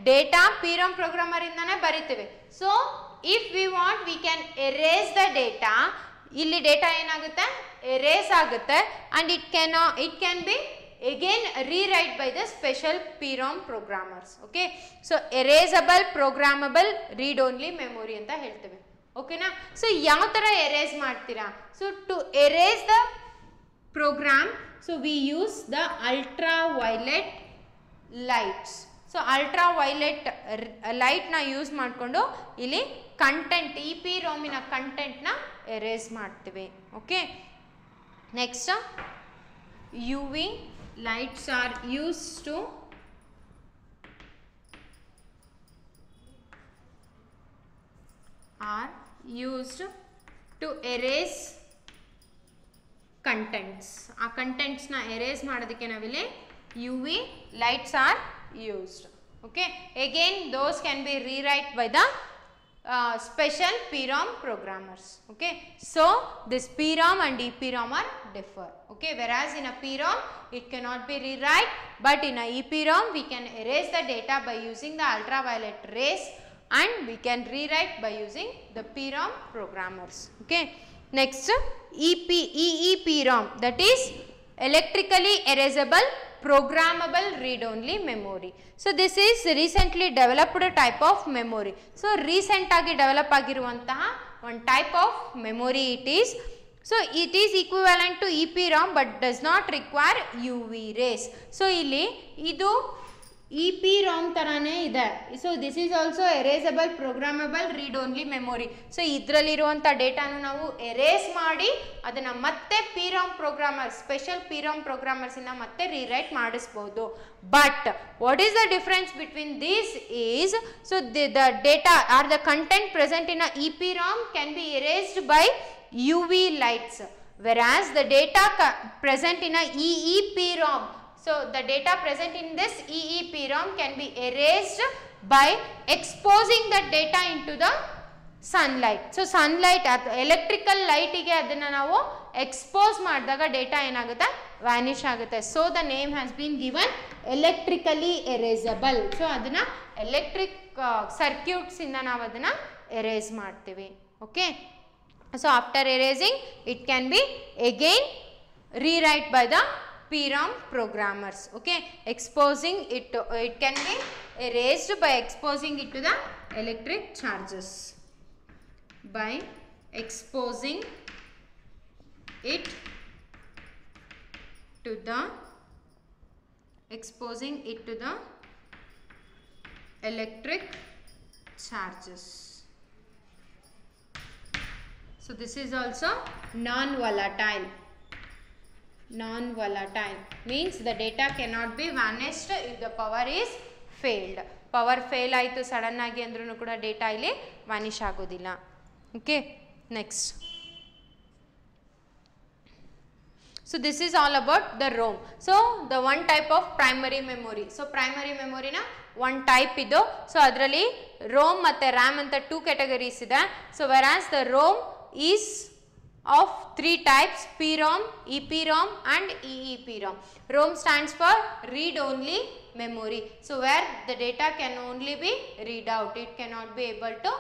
ಡೇಟಾ PROM ಪ್ರೋಗ್ರಾಮರಿಂದನೇ ಬರಿತೀವಿ. So if we want we can erase the data. ಇಲ್ಲಿ ಡೇಟಾ ಏನಾಗುತ್ತೆ, ಎರೇಸ್ ಆಗುತ್ತೆ, and it can be again rewrite by the special PROM programmers. Okay, so erasable programmable read only memory ಅಂತ ಹೇಳ್ತೇವೆ. ಓಕೆನಾ. So ಯಾವ ಥರ ಎರೇಸ್ ಮಾಡ್ತೀರಾ? So to erase the program, so we use the ultraviolet lights. So ultraviolet ಲೈಟ್ನ use ಮಾಡಿಕೊಂಡು ಇಲ್ಲಿ content EPROMನ ಕಂಟೆಂಟ್ನ ಎರೇಸ್ ಮಾಡ್ತೀವಿ. Okay. Next UV lights are used to erase contents. ಆ ಕಂಟೆಂಟ್ಸ್ನ ಎರೇಸ್ ಮಾಡೋದಕ್ಕೆ ನಾವಿಲ್ಲಿ UV lights are used. Okay. Again those can be rewrite by the special PROM programmers. Okay. So this PROM and EPROM are differ. Okay. Whereas in a PROM it cannot be rewrite, but in a EPROM we can erase the data by using the ultraviolet rays, and we can rewrite by using the PROM programmers. Okay. Next EEPROM, that is electrically erasable programmable read only memory. So this is recently developed type of memory. So recent agi develop agiruvantaha one type of memory it is. So it is equivalent to EPROM but does not require UV rays. So illi idu EPROM tarane ide. So this is also erasable programmable read only memory. So idralli iruvanta data nu navu erase ಮಾಡಿ ಅದನ್ನ ಮತ್ತೆ PROM programmer, special PROM programmers ಇಂದ ಮತ್ತೆ rewrite ಮಾಡಿಸಬಹುದು. But what is the difference between these is, so the data or the content present in a EPROM can be erased by UV lights, whereas the data present in a EEPROM, so the data present in this EEPROM can be erased by exposing the data into the sunlight. So sunlight electrical light ಗೆ ಅದನ್ನ ನಾವು expose ಮಾಡಿದಾಗ data ಏನಾಗುತ್ತೆ, vanish ಆಗುತ್ತೆ. So the name has been given electrically erasable. So ಅದನ್ನ electric circuits ಇಂದ ನಾವು ಅದನ್ನ erase ಮಾಡ್ತೀವಿ. Okay. So after erasing it can be again rewrite by the PROM programmers. Okay. Exposing it to, it can be erased by exposing it to the electric charges. By exposing it to the electric charges. So this is also non-volatile. Non-volatile means the data cannot be vanished if the power is failed. Power fail ಆಯಿತು sudden ಆಗಿ ಅಂದ್ರೂ ಕೂಡ data ಇಲ್ಲಿ Vanish ಆಗೋದಿಲ್ಲ. Okay. Next. So this is all about the ROM. So the one type of primary memory. So primary memory na one type idu. So adralli ROM ಮತ್ತೆ RAM ಅಂತ two categories ಇದೆ. So whereas the ROM is of three types: PROM, EPROM and EEPROM. ROM stands for read only memory. So where the data can only be read out, it cannot be able to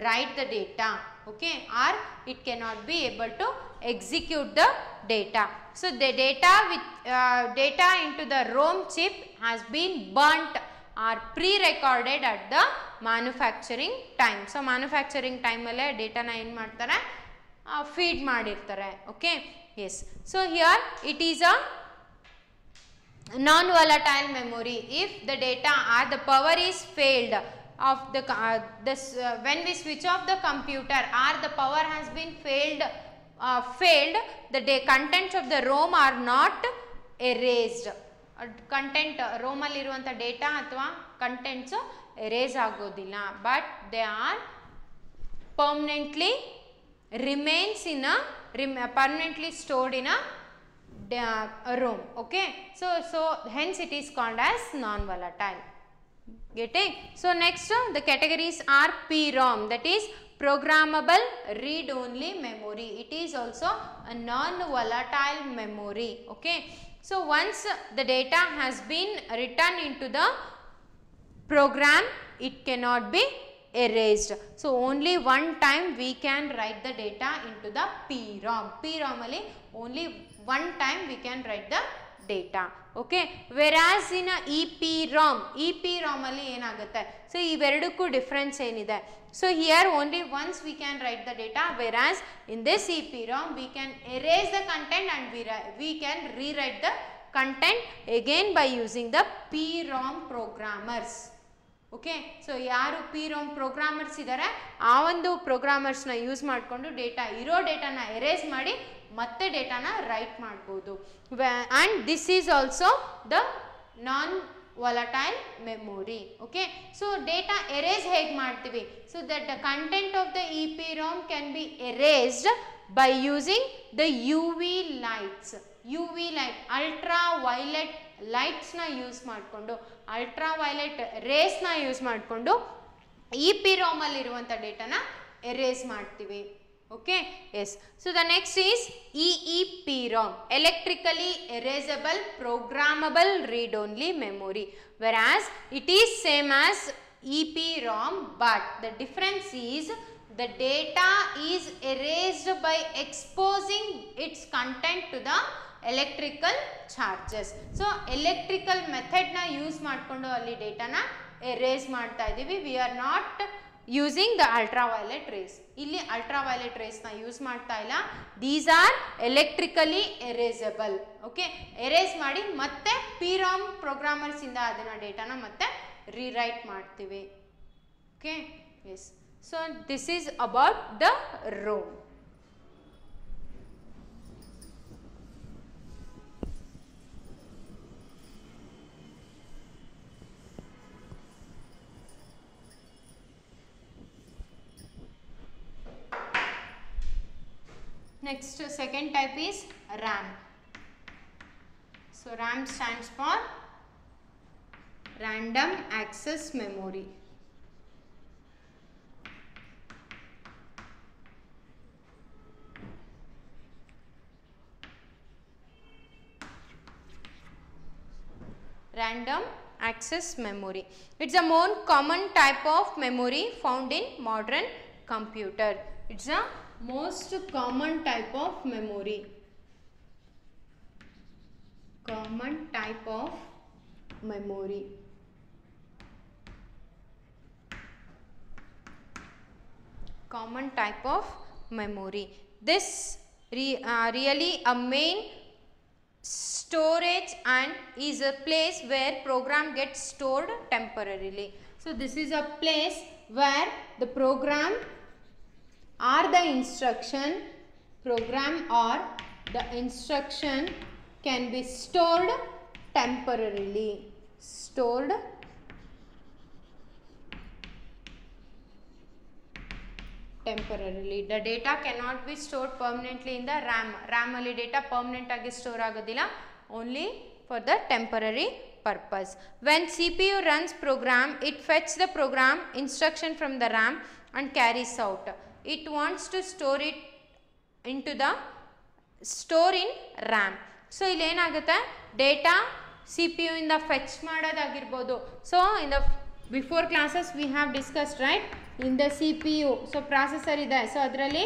write the data. Okay. Or it cannot be able to execute the data. So the data with data into the ROM chip has been burnt or pre-recorded at the manufacturing time. So manufacturing time alle data na ಏನು ಮಾಡ್ತಾರೆ, feed ಮಾಡಿರ್ತಾರೆ. Okay. Yes. So here it is a non-volatile memory. If the data or the power is failed of the when we switch off the computer or the power has been failed, the contents of the ROM are not erased. Content ROM ಅಲ್ಲಿ ಇರುವಂತ data ಅಥವಾ contents erase ಆಗೋದಿಲ್ಲ, but they are permanently remains in a permanently stored in a ROM. Okay. So hence it is called as non-volatile. Getting? So next the categories are PROM, that is programmable read only memory. It is also a non-volatile memory. Okay. So once the data has been written into the program, it cannot be erased. So only one time we can write the data into the PROM. PROM ali only one time we can write the data. Okay, whereas in EPROM, EPROM ಅಲ್ಲಿ ಏನಾಗುತ್ತೆ, so ಇವೆರಡಕ್ಕೂ difference ಏನಿದೆ. So here only once we can write the data, whereas in this EPROM we can erase the content and we can rewrite the content again by using the PROM programmers. Okay, so ಯಾರು PROM programmers ಇದ್ದಾರೆ ಆ ಒಂದು ಪ್ರೋಗ್ರಾಮರ್ಸ್ನ use ಮಾಡಿಕೊಂಡು data ಇರೋ ಡೇಟಾನ erase ಮಾಡಿ ಮತ್ತೆ ಡೇಟಾನ right ಮಾಡ್ಬೋದು. And this is also the non volatile memory. Okay, so data erase ಹೇಗೆ ಮಾಡ್ತೀವಿ, so that the content of the EPROM can be erased by using the UV lights. UV light, ultraviolet lights ನ use ಮಾಡಿಕೊಂಡು, ultraviolet rays ನ use ಮಾಡಿಕೊಂಡು EPROM ಅಲ್ಲಿ ಇರುವಂತ ಡೇಟಾನ erase ಮಾಡ್ತೀವಿ. Okay, yes, so the next is EEPROM, electrically erasable programmable read only memory, whereas it is same as EPROM, but the difference is the data is erased by exposing its content to the electrical charges. So electrical method na use ಮಾಡಿಕೊಂಡು ಅಲ್ಲಿ ಡೇಟಾನ erase ಮಾಡ್ತಾ ಇದ್ದೀವಿ. We are not using the ultraviolet rays. ಇಲ್ಲಿ ultraviolet rays ನ use ಮಾಡ್ತಾ ಇಲ್ಲ. These are electrically erasable. Okay, erase ಮಾಡಿ ಮತ್ತೆ PROM programmers ಇಂದ ಅದನ್ನ ಡೇಟಾನ ಮತ್ತೆ rewrite ಮಾಡ್ತೀವಿ. Okay, yes, so this is about the ROM. Next, second type is RAM. So RAM stands for random access memory. Random access memory. It's a more common type of memory found in modern computer. It's a most common type of memory. Common type of memory. Common type of memory. This really a main storage and is a place where program gets stored temporarily. So this is a place where the program or the instruction, program or the instruction can be stored temporarily. Stored temporarily. The data cannot be stored permanently in the RAM. RAM ಅಲ್ಲಿ data permanent ಆಗಿ store ಆಗೋದಿಲ್ಲ, only for the temporary purpose. When CPU runs program, it fetches the program instruction from the RAM and carries out. It wants to store it into the store in RAM. So ಇಲ್ಲಿ ಏನಾಗುತ್ತೆ, data CPU ಇಂದ fetch ಮಾಡೋದಾಗಿರ್ಬೋದು. So in the before classes we have discussed right, in the CPU, so processor ಇದೆ, so ಅದರಲ್ಲಿ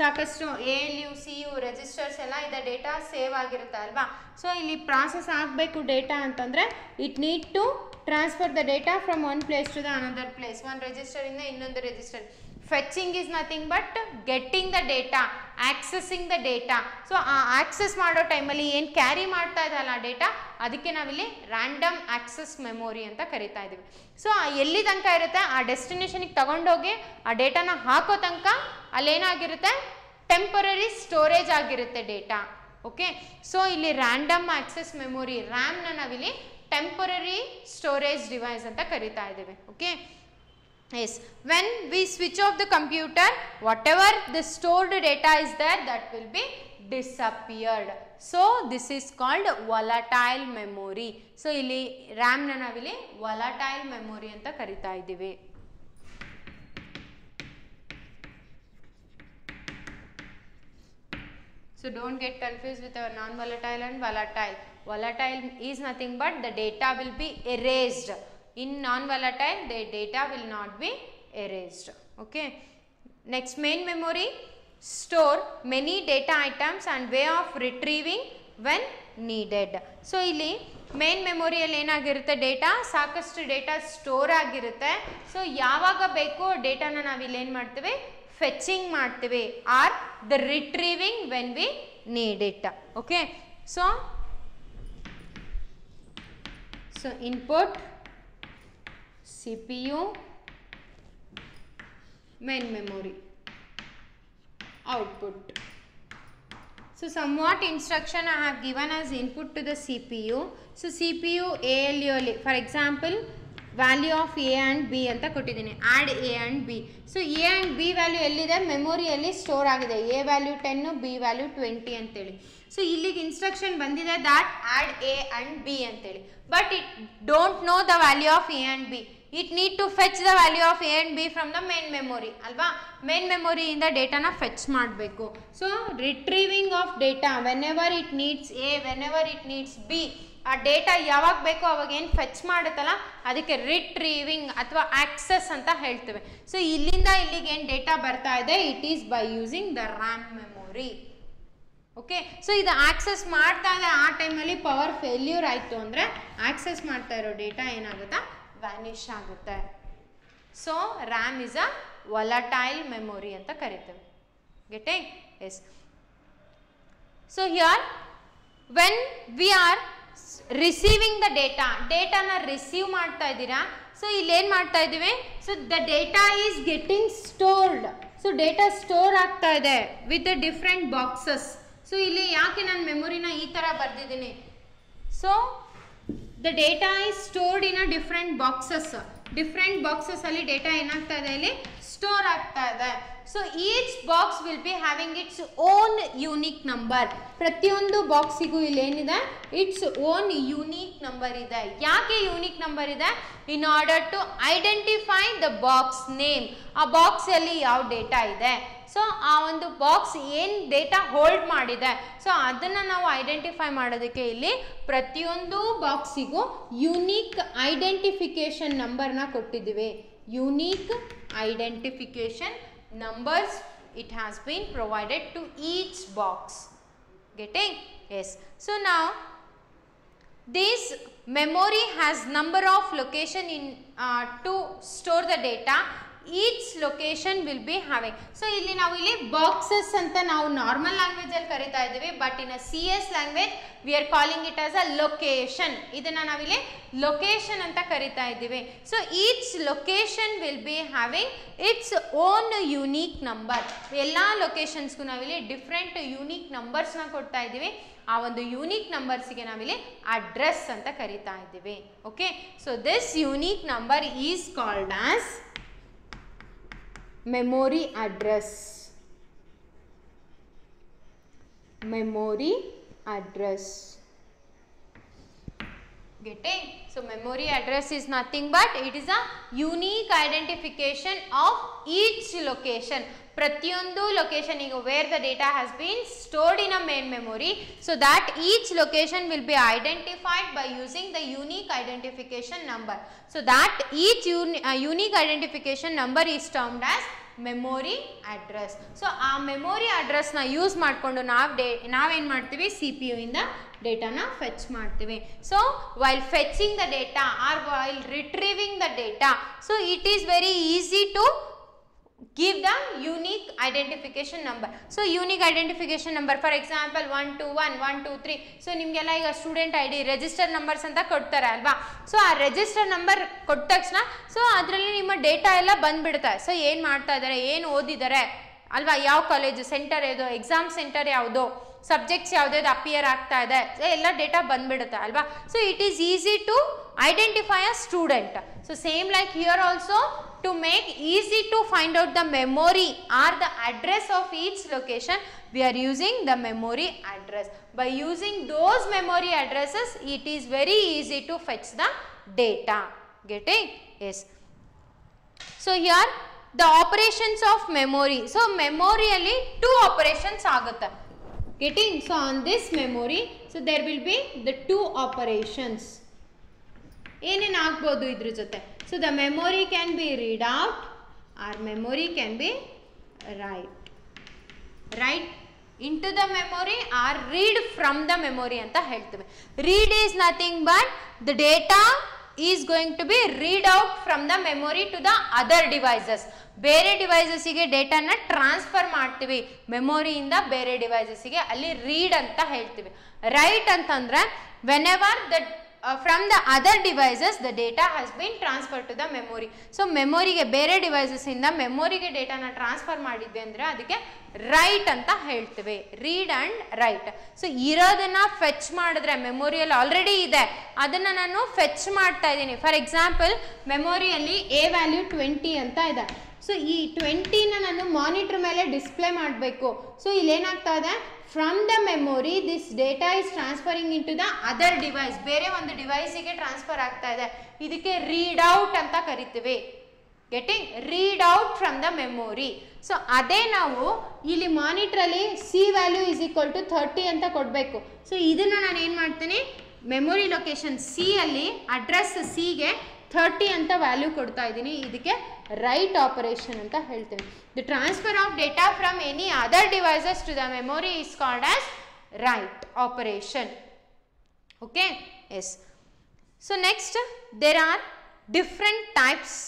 ಸಾಕಷ್ಟು ALU CU registers ಎಲ್ಲ ಇದೆ, data save ಆಗಿರುತ್ತೆ ಅಲ್ವಾ. ಸೊ ಇಲ್ಲಿ ಪ್ರಾಸೆಸ್ ಆಗಬೇಕು ಡೇಟಾ ಅಂತಂದರೆ it need to transfer the data from one place to the another place, ಒಂದು ರೆಜಿಸ್ಟರಿಂದ ಇನ್ನೊಂದು register. Fetching is nothing but getting the data, accessing the data. So access ಮಾಡೋ ಟೈಮಲ್ಲಿ ಏನು ಕ್ಯಾರಿ ಮಾಡ್ತಾ ಇದಲ್ಲ ಡೇಟಾ, ಅದಕ್ಕೆ ನಾವಿಲ್ಲಿ ರ್ಯಾಂಡಮ್ ಆಕ್ಸೆಸ್ ಮೆಮೊರಿ ಅಂತ ಕರಿತಾ ಇದ್ದೀವಿ. ಸೊ ಎಲ್ಲಿ ತನಕ ಇರುತ್ತೆ, ಆ ಡೆಸ್ಟಿನೇಷನಿಗೆ ತಗೊಂಡೋಗಿ ಆ ಡೇಟಾನ ಹಾಕೋ ತನಕ ಅಲ್ಲೇನಾಗಿರುತ್ತೆ, ಟೆಂಪರರಿ ಸ್ಟೋರೇಜ್ ಆಗಿರುತ್ತೆ ಡೇಟಾ. ಓಕೆ, ಸೊ ಇಲ್ಲಿ ರ್ಯಾಂಡಮ್ ಆಕ್ಸೆಸ್ ಮೆಮೊರಿ, ರ್ಯಾಮ್ನ ನಾವಿಲ್ಲಿ ಟೆಂಪರರಿ ಸ್ಟೋರೇಜ್ ಡಿವೈಸ್ ಅಂತ ಕರಿತಾ ಇದ್ದೀವಿ. Okay, yes, when we switch off the computer, whatever the stored data is there, that will be disappeared. So this is called volatile memory. So ಇಲ್ಲಿ RAM ನ ನಾವಿಲ್ಲಿ volatile memory ಅಂತ ಕರಿತಾ ಇದ್ದೀವಿ. So don't get confused with our non-volatile and volatile. Volatile is nothing but the data will be erased. In non-volatile, the data will not be erased. Okay. Next, main memory store many data items and way of retrieving when needed. So ಇಲ್ಲಿ main ಮೆಮೊರಿಯಲ್ಲಿ ಏನಾಗಿರುತ್ತೆ, data ಸಾಕಷ್ಟು data store ಆಗಿರುತ್ತೆ. So ಯಾವಾಗ ಬೇಕೋ ಡೇಟಾನ ನಾವಿಲ್ಲಿ ಏನು ಮಾಡ್ತೀವಿ, fetching ಮಾಡ್ತೀವಿ, or the retrieving when we need it. Okay, so input CPU, main memory, output. So somewhat instruction I have given as input to the CPU. So CPU ALU ಅಲ್ಲಿ for example value of A and B ಅಂತ ಕೊಟ್ಟಿದ್ದೀನಿ, add A and B. So A and B value ಎಲ್ಲಿದೆ, ಮೆಮೊರಿಯಲ್ಲಿ store ಆಗಿದೆ. A value 10, B value 20 ಅಂತೇಳಿ. So ಇಲ್ಲಿಗೆ instruction ಬಂದಿದೆ that add A and B ಅಂತೇಳಿ, but it don't know the value of A and B. It need to fetch the value of A and B from the main memory ಅಲ್ವಾ. Main ಮೆಮೊರಿಯಿಂದ ಡೇಟಾನ fetch ಮಾಡಬೇಕು. So retrieving of data whenever it needs A, whenever it needs B, ಆ data ಯಾವಾಗ ಬೇಕೋ ಅವಾಗ ಏನು fetch ಮಾಡುತ್ತಲ್ಲ ಅದಕ್ಕೆ ರಿಟ್ರೀವಿಂಗ್ ಅಥವಾ ಆಕ್ಸೆಸ್ ಅಂತ ಹೇಳ್ತೇವೆ. ಸೊ ಇಲ್ಲಿಂದ ಇಲ್ಲಿಗೆ ಏನು ಡೇಟಾ ಬರ್ತಾ ಇದೆ, it is by using the RAM memory. Okay, so ಇದು ಆಕ್ಸೆಸ್ ಮಾಡ್ತಾ ಇದೆ, ಆ ಟೈಮಲ್ಲಿ ಪವರ್ ಫೇಲ್ಯೂರ್ ಆಯಿತು ಅಂದರೆ ಆಕ್ಸೆಸ್ ಮಾಡ್ತಾ ಇರೋ ಡೇಟಾ ಏನಾಗುತ್ತಾ, ವ್ಯಾನಿಷ್ ಆಗುತ್ತೆ. So RAM is a volatile memory ಅಂತ ಕರಿತೇವೆ. Getting? Yes. So here when we are receiving the ಡೇಟಾನ ರಿಸೀವ್ ಮಾಡ್ತಾ ಇದ್ದೀರಾ. ಸೊ ಇಲ್ಲಿ ಏನು ಮಾಡ್ತಾ ಇದ್ದೀವಿ, so the data is getting stored. So data store ಆಗ್ತಾ ಇದೆ with the different boxes. So ಇಲ್ಲಿ ಯಾಕೆ ನಾನು ಮೆಮೊರಿನ ಈ ಥರ ಬರೆದಿದ್ದೀನಿ, so the data is stored in a different boxes. Different boxes ಅಲ್ಲಿ ಡೇಟಾ ಏನಾಗ್ತಾ ಇದೆ, ಇಲ್ಲಿ ಸ್ಟೋರ್ ಆಗ್ತಾ ಇದೆ. So each box will be having its own unique number. ಪ್ರತಿಯೊಂದು ಬಾಕ್ಸಿಗೂ ಇಲ್ಲಿ ಏನಿದೆ, ಇಟ್ಸ್ ಓನ್ ಯೂನಿಕ್ ನಂಬರ್ ಇದೆ. ಯಾಕೆ ಯೂನಿಕ್ ನಂಬರ್ ಇದೆ, in order to identify the box name. ಆ ಬಾಕ್ಸಲ್ಲಿ ಯಾವ ಡೇಟಾ ಇದೆ, ಸೊ ಆ ಒಂದು ಬಾಕ್ಸ್ ಏನು ಡೇಟಾ ಹೋಲ್ಡ್ ಮಾಡಿದೆ, ಸೊ ಅದನ್ನು ನಾವು ಐಡೆಂಟಿಫೈ ಮಾಡೋದಕ್ಕೆ ಇಲ್ಲಿ ಪ್ರತಿಯೊಂದು ಬಾಕ್ಸಿಗೂ ಯೂನಿಕ್ ಐಡೆಂಟಿಫಿಕೇಶನ್ ನಂಬರ್ನ ಕೊಟ್ಟಿದ್ದೀವಿ. Unique identification numbers it has been provided to each box. Getting? Yes. So now this memory has number of location in to store the data. Each location will be having. So ಇಲ್ಲಿ ನಾವು ಇಲ್ಲಿ boxes ಅಂತ ನಾವು normal language ಅಲ್ಲಿ ಕರಿತಾ ಇದ್ದೀವಿ, but in CS language we are calling it as a location. ಇದನ್ನ ನಾವಿಲ್ಲಿ ಲೊಕೇಶನ್ ಅಂತ ಕರಿತಾ ಇದ್ದೀವಿ. So each location will be having its own unique number. ಎಲ್ಲ ಲೊಕೇಶನ್ಸ್ಗೂ ನಾವಿಲ್ಲಿ ಡಿಫ್ರೆಂಟ್ ಯೂನಿಕ್ ನಂಬರ್ಸ್ನ ಕೊಡ್ತಾ ಇದ್ದೀವಿ. ಆ ಒಂದು ಯೂನಿಕ್ ನಂಬರ್ಸ್ಗೆ ನಾವಿಲ್ಲಿ ಅಡ್ರೆಸ್ ಅಂತ ಕರಿತಾ ಇದ್ದೀವಿ. Okay, so this unique number is called as memory address. Memory address. Getting? So memory address is nothing but it is a unique identification of each location. ಪ್ರತಿಯೊಂದು location ಈಗ where the data has been stored in a main memory, so that each location will be identified by using the unique identification number. So that each unique identification number is termed as memory address. So ಆ memory ಅಡ್ರೆಸ್ನ use ಮಾಡಿಕೊಂಡು ನಾವೇನು ಮಾಡ್ತೀವಿ, CPU ಇಂದ ಡೇಟಾನ fetch ಮಾಡ್ತೀವಿ. So while fetching the data or while retrieving the data, so it is very easy to give the unique identification number. So unique identification number, for example 121 123. so ನಿಮಗೆಲ್ಲ ಈಗ student ID register numbers ಅಂತ ಕೊಡ್ತಾರೆ ಅಲ್ವಾ. So ಆ register number ಕೊಟ್ಟ ತಕ್ಷಣ so ಅದರಲ್ಲಿ ನಿಮ್ಮ ಡೇಟಾ ಎಲ್ಲ ಬಂದ್ಬಿಡುತ್ತೆ. ಸೊ ಏನು ಮಾಡ್ತಾ ಇದ್ದಾರೆ, ಏನು ಓದಿದ್ದಾರೆ ಅಲ್ವಾ, ಯಾವ ಕಾಲೇಜು ಸೆಂಟರ್ ಯಾವುದು, ಎಕ್ಸಾಮ್ ಸೆಂಟರ್ ಯಾವುದು, ಸಬ್ಜೆಕ್ಟ್ಸ್ ಯಾವುದ್ಯಾವ್ದು ಅಪಿಯರ್ ಆಗ್ತಾ ಇದೆ, ಎಲ್ಲ ಡೇಟಾ ಬಂದ್ಬಿಡುತ್ತೆ ಅಲ್ವಾ. So it is easy to identify a student. So same like here also, to make easy to find out the memory or the address of each location, we are using the memory address. By using those memory addresses, it is very easy to fetch the data. Getting? Yes. So here the operations of memory. So memory alli two operations agutta. Getting? So on this memory, so there will be the two operations. ಏನೇನು ಆಗ್ಬೋದು ಇದ್ರ ಜೊತೆ, so the memory can be read out or memory can be write. into the memory or read from the memory ಅಂತ ಹೇಳ್ತೀವಿ. Read is nothing but the data is going to be read out from the memory to the other devices. ಬೇರೆ ಡಿವೈಸಸ್ಸಿಗೆ ಡೇಟಾನ transfer ಮಾಡ್ತೀವಿ ಮೆಮೊರಿಯಿಂದ ಬೇರೆ ಡಿವೈಸಸ್ಸಿಗೆ, ಅಲ್ಲಿ read ಅಂತ ಹೇಳ್ತೀವಿ. Right ಅಂತಂದ್ರೆ whenever the from the other devices the data has been transferred to the memory. So ಮೆಮೊರಿಗೆ ಬೇರೆ devices ಇಂದ ಮೆಮೊರಿಗೆ ಡೇಟಾನ transfer ಮಾಡಿದ್ವಿ ಅಂದ್ರೆ ಅದಕ್ಕೆ ರೈಟ್ ಅಂತ ಹೇಳ್ತೀವಿ. Read and write. ಸೊ ಇರೋದನ್ನ ಫೆಚ್ ಮಾಡಿದ್ರೆ ಮೆಮೊರಿಯಲ್ಲಿ ಆಲ್ರೆಡಿ ಇದೆ, ಅದನ್ನ ನಾನು ಫೆಚ್ ಮಾಡ್ತಾ ಇದ್ದೀನಿ. ಫಾರ್ ಎಕ್ಸಾಂಪಲ್ ಮೆಮೊರಿಯಲ್ಲಿ ಎ ವ್ಯಾಲ್ಯೂ 20 ಅಂತ ಇದೆ. ಸೊ ಈ 20ನ ನಾನು ಮಾನಿಟರ್ ಮೇಲೆ ಡಿಸ್ಪ್ಲೇ ಮಾಡಬೇಕು. ಸೊ ಇಲ್ಲಿ ಏನಾಗ್ತಾ ಇದೆ, from the memory this data is transferring into the other device, ಬೇರೆ ಒಂದು ಡಿವೈಸಿಗೆ ಟ್ರಾನ್ಸ್ಫರ್ ಆಗ್ತಾ ಇದೆ. ಇದಕ್ಕೆ ರೀಡ್ ಔಟ್ ಅಂತ ಕರಿತೀವಿ. Getting read out from the memory. So ಅದೇ ನಾವು ಇಲ್ಲಿ ಮಾನಿಟ್ರಲ್ಲಿ C value is equal to 30 ಅಂತ ಕೊಡಬೇಕು. ಸೊ ಇದನ್ನು ನಾನು ಏನು ಮಾಡ್ತೀನಿ, ಮೆಮೊರಿ ಲೊಕೇಶನ್ ಸಿ ಅಲ್ಲಿ ಅಡ್ರೆಸ್ ಸಿಗೆ 30 ಅಂತ ವ್ಯಾಲ್ಯೂ ಕೊಡ್ತಾ ಇದ್ದೀನಿ. ಇದಕ್ಕೆ ರೈಟ್ ಆಪರೇಷನ್ ಅಂತ ಹೇಳ್ತೀನಿ. The transfer of data from any other devices to the memory is called as write operation. Okay, yes. So next there are different types.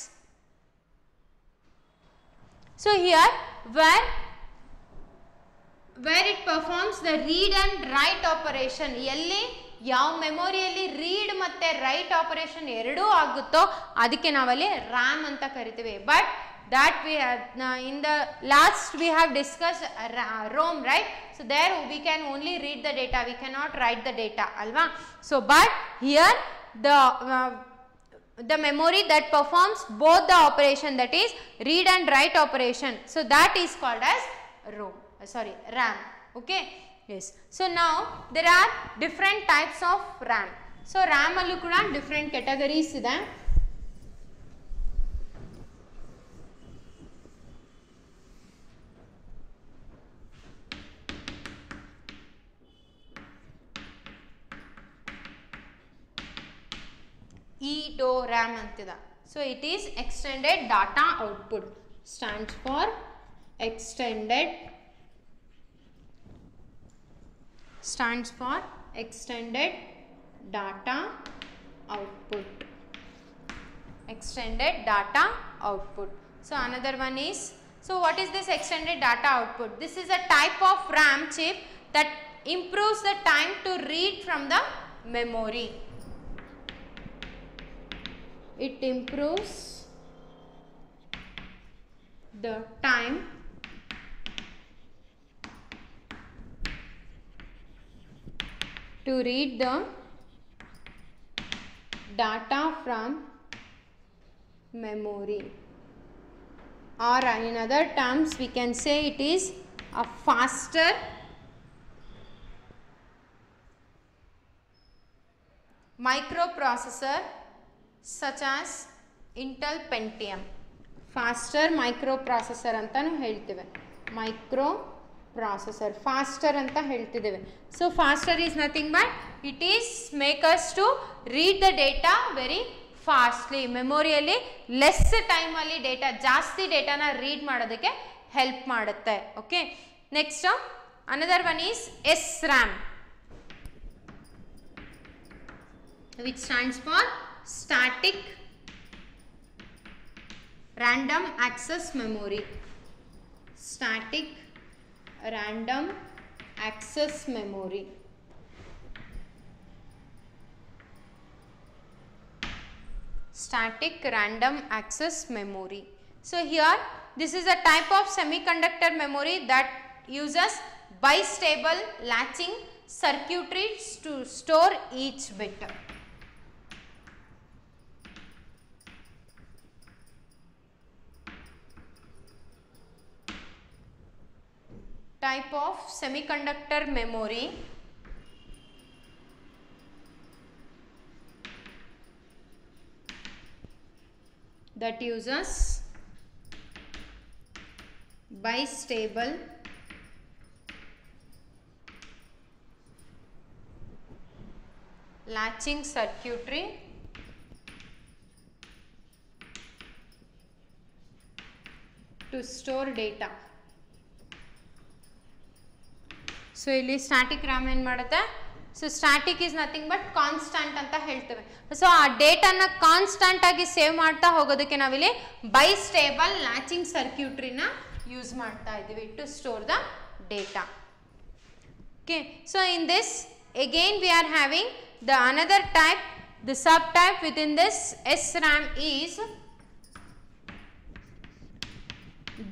So here where it performs the read and write operation, ಎಲ್ಲಿ ಯಾವ ಮೆಮೊರಿಯಲ್ಲಿ read ಮತ್ತೆ right operation ಎರಡೂ ಆಗುತ್ತೋ ಅದಕ್ಕೆ ನಾವಲ್ಲಿ RAM ಅಂತ ಕರಿತೀವಿ. But that we have in the last we have discussed ROM, right? So there we can only read the data, we cannot write the data, alva. So but here the memory that performs both the operation, that is read and write operation, so that is called as RAM. Okay, yes. So now there are different types of RAM. So RAM allu kuda different categories ide. EDORAM antida. So it is extended data output, stands for extended data output. Extended data output. So another one is, so what is this extended data output? This is a type of RAM chip that improves the time to read from the memory. It improves the time to read the data from memory, or in other terms we can say it is a faster microprocessor such as Intel Pentium. Faster microprocessor ಅಂತನೂ ಹೇಳ್ತೀವಿ. microprocessor faster ಅಂತ ಹೇಳ್ತಿದ್ದೇವೆ. So faster is nothing but it is make us to read the data very fastly. ಮೆಮೊರಿಯಲ್ಲಿ less time ಅಲ್ಲಿ data, ಜಾಸ್ತಿ ಡೇಟಾನ read ಮಾಡೋದಕ್ಕೆ help ಮಾಡುತ್ತೆ. Okay, next another one is SRAM, which stands for static random access memory. Static random access memory. Static random access memory. So here this is a type of semiconductor memory that uses bistable latching circuitries to store each bit. Type of semiconductor memory that uses bistable latching circuitry to store data. So ಇಲ್ಲಿ static RAM ಏನು ಮಾಡುತ್ತೆ, so static is nothing but constant ಅಂತ ಹೇಳ್ತೇವೆ. So ಆ ಡೇಟಾನ constant ಆಗಿ save ಮಾಡ್ತಾ ಹೋಗೋದಕ್ಕೆ ನಾವಿಲ್ಲಿ ಬೈಸ್ಟೇಬಲ್ ಲ್ಯಾಚಿಂಗ್ ಸರ್ಕ್ಯೂಟ್ರಿನ ಯೂಸ್ ಮಾಡ್ತಾ ಇದ್ದೀವಿ to store the data. Okay, so in this again we are having the another type, the subtype within this SRAM is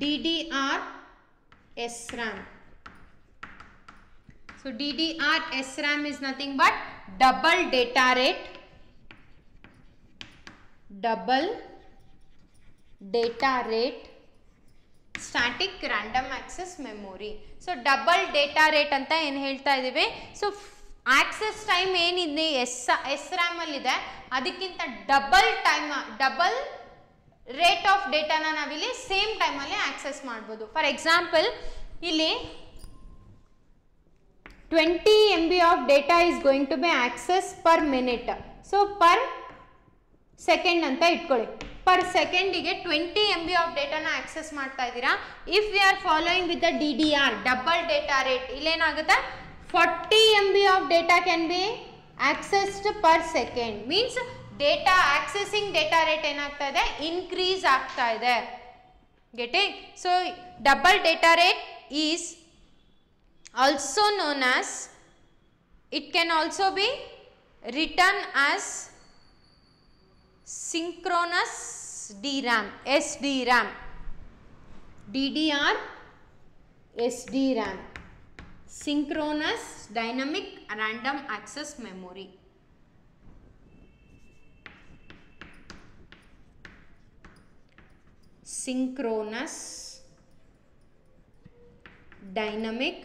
DDR SRAM. So DDR SRAM is nothing but double data rate static random access memory. So double data rate ಅಂತ ಏನು ಹೇಳ್ತಾ ಇದ್ದೀವಿ, so access time ಏನಿದೆ S RAM ಅಲ್ಲಿ ಇದೆ ಅದಕ್ಕಿಂತ double rate of ಡೇಟಾನ ನಾವಿಲ್ಲಿ same ಟೈಮಲ್ಲಿ ಆಕ್ಸೆಸ್ ಮಾಡ್ಬೋದು. ಫಾರ್ ಎಕ್ಸಾಂಪಲ್ ಇಲ್ಲಿ 20 MB of data is going to be access per minute. So per second ಅಂತ ಇಟ್ಕೊಳ್ಳಿ, ಪರ್ ಸೆಕೆಂಡಿಗೆ 20 MB ಆಫ್ ಡೇಟಾನ ಆಕ್ಸೆಸ್ ಮಾಡ್ತಾ ಇದ್ದೀರಾ. If we are following with the DDR double data rate, ಇಲ್ಲೇನಾಗುತ್ತೆ 40 MB of data can be accessed per second. Means data accessing data rate ಏನಾಗ್ತಾ ಇದೆ, increase ಆಗ್ತಾ ಇದೆ. Getting? So double data rate is also known as, it can also be written as synchronous DRAM, SDRAM, DDR SDRAM, synchronous dynamic random access memory. Synchronous dynamic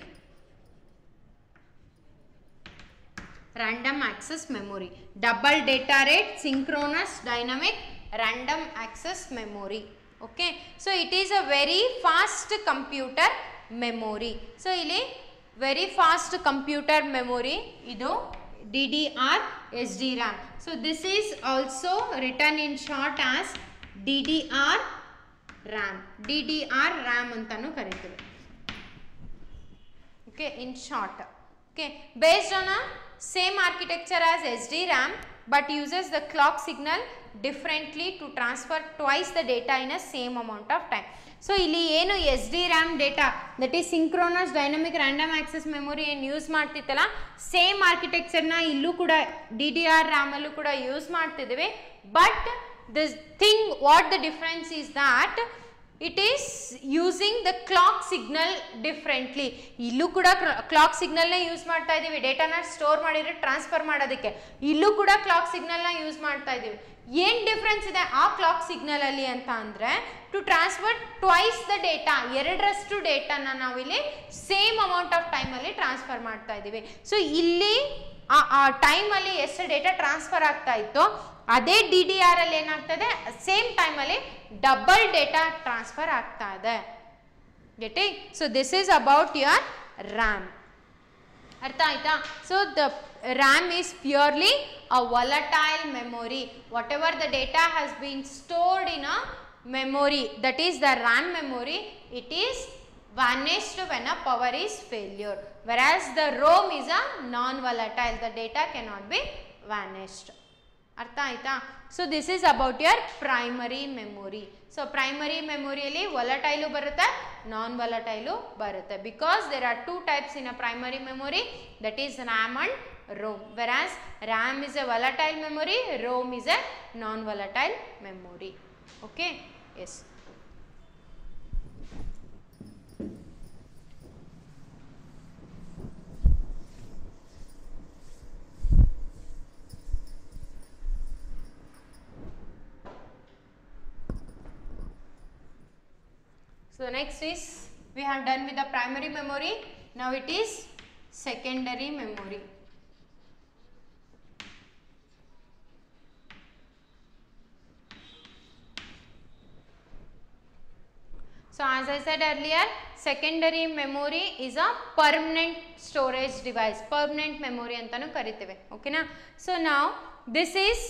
random access memory, double data rate, synchronous dynamic random access memory. Okay, so it is a very fast computer memory. So ಇಲ್ಲಿ very fast computer memory idu DDR SDRAM. So this is also written in short as DDR RAM. DDR RAM antanu kariteve. Okay, in short. Okay, based on a same architecture as SDRAM but uses the clock signal differently to transfer twice the data in a same amount of time. So ಇಲ್ಲಿ ಏನು SDRAM data that is synchronous dynamic random access memory ಏನು use ಮಾಡ್ತಿತ್ತಲ್ಲ, same ಆರ್ಕಿಟೆಕ್ಚರ್ನ ಇಲ್ಲೂ ಕೂಡ DDR RAM ಅಲ್ಲೂ ಕೂಡ use ಮಾಡ್ತಿದ್ದೀವಿ. But this thing what the difference is that it is using the clock signal differently. ಇಲ್ಲೂ ಕೂಡ ಕ್ಲಾಕ್ ಸಿಗ್ನಲ್ನೇ ಯೂಸ್ ಮಾಡ್ತಾ ಇದ್ದೀವಿ, ಡೇಟಾನ ಸ್ಟೋರ್ ಮಾಡಿದ್ರೆ ಟ್ರಾನ್ಸ್ಫರ್ ಮಾಡೋದಕ್ಕೆ. ಇಲ್ಲೂ ಕೂಡ ಕ್ಲಾಕ್ ಸಿಗ್ನಲ್ನ ಯೂಸ್ ಮಾಡ್ತಾ ಇದ್ದೀವಿ. ಏನು ಡಿಫ್ರೆನ್ಸ್ ಇದೆ ಆ ಕ್ಲಾಕ್ ಸಿಗ್ನಲ್ ಅಲ್ಲಿ ಅಂತ ಅಂದರೆ, to transfer twice the data, ಎರಡರಷ್ಟು ಡೇಟಾನ ನಾವಿಲ್ಲಿ ಸೇಮ್ ಅಮೌಂಟ್ ಆಫ್ ಟೈಮಲ್ಲಿ ಟ್ರಾನ್ಸ್ಫರ್ ಮಾಡ್ತಾ ಇದ್ದೀವಿ. ಸೊ ಇಲ್ಲಿ ಆ ಟೈಮಲ್ಲಿ ಎಷ್ಟು ಡೇಟಾ ಟ್ರಾನ್ಸ್ಫರ್ ಆಗ್ತಾ ಇತ್ತು ಅದೇ DDR ಅಲ್ಲಿ ಏನಾಗ್ತದೆ, ಸೇಮ್ ಟೈಮಲ್ಲಿ ಡಬಲ್ ಡೇಟಾ ಟ್ರಾನ್ಸ್ಫರ್ ಆಗ್ತಾ ಇದೆ. Getting? So this is about your RAM. ಅರ್ಥ ಆಯ್ತಾ? So the RAM is purely a volatile memory. Whatever the data has been stored in a memory, that is the RAM memory, it is vanished when a power is failure. Whereas the ROM is a non-volatile, the data cannot be vanished. ಅರ್ಥ ಆಯ್ತಾ? So this is about your primary memory. So primary ಮೆಮೊರಿಯಲ್ಲಿ volatile ಬರುತ್ತೆ, non volatile ಬರುತ್ತೆ. Because there are two types in a primary memory, that is RAM and ROM. Whereas RAM is a volatile memory, ROM is a non-volatile memory. Okay? Yes. So next is, we have done with the primary memory. Now it is secondary memory. So as I said earlier, secondary memory is a permanent storage device, permanent memory antanu kariteve. Okay na? So now this is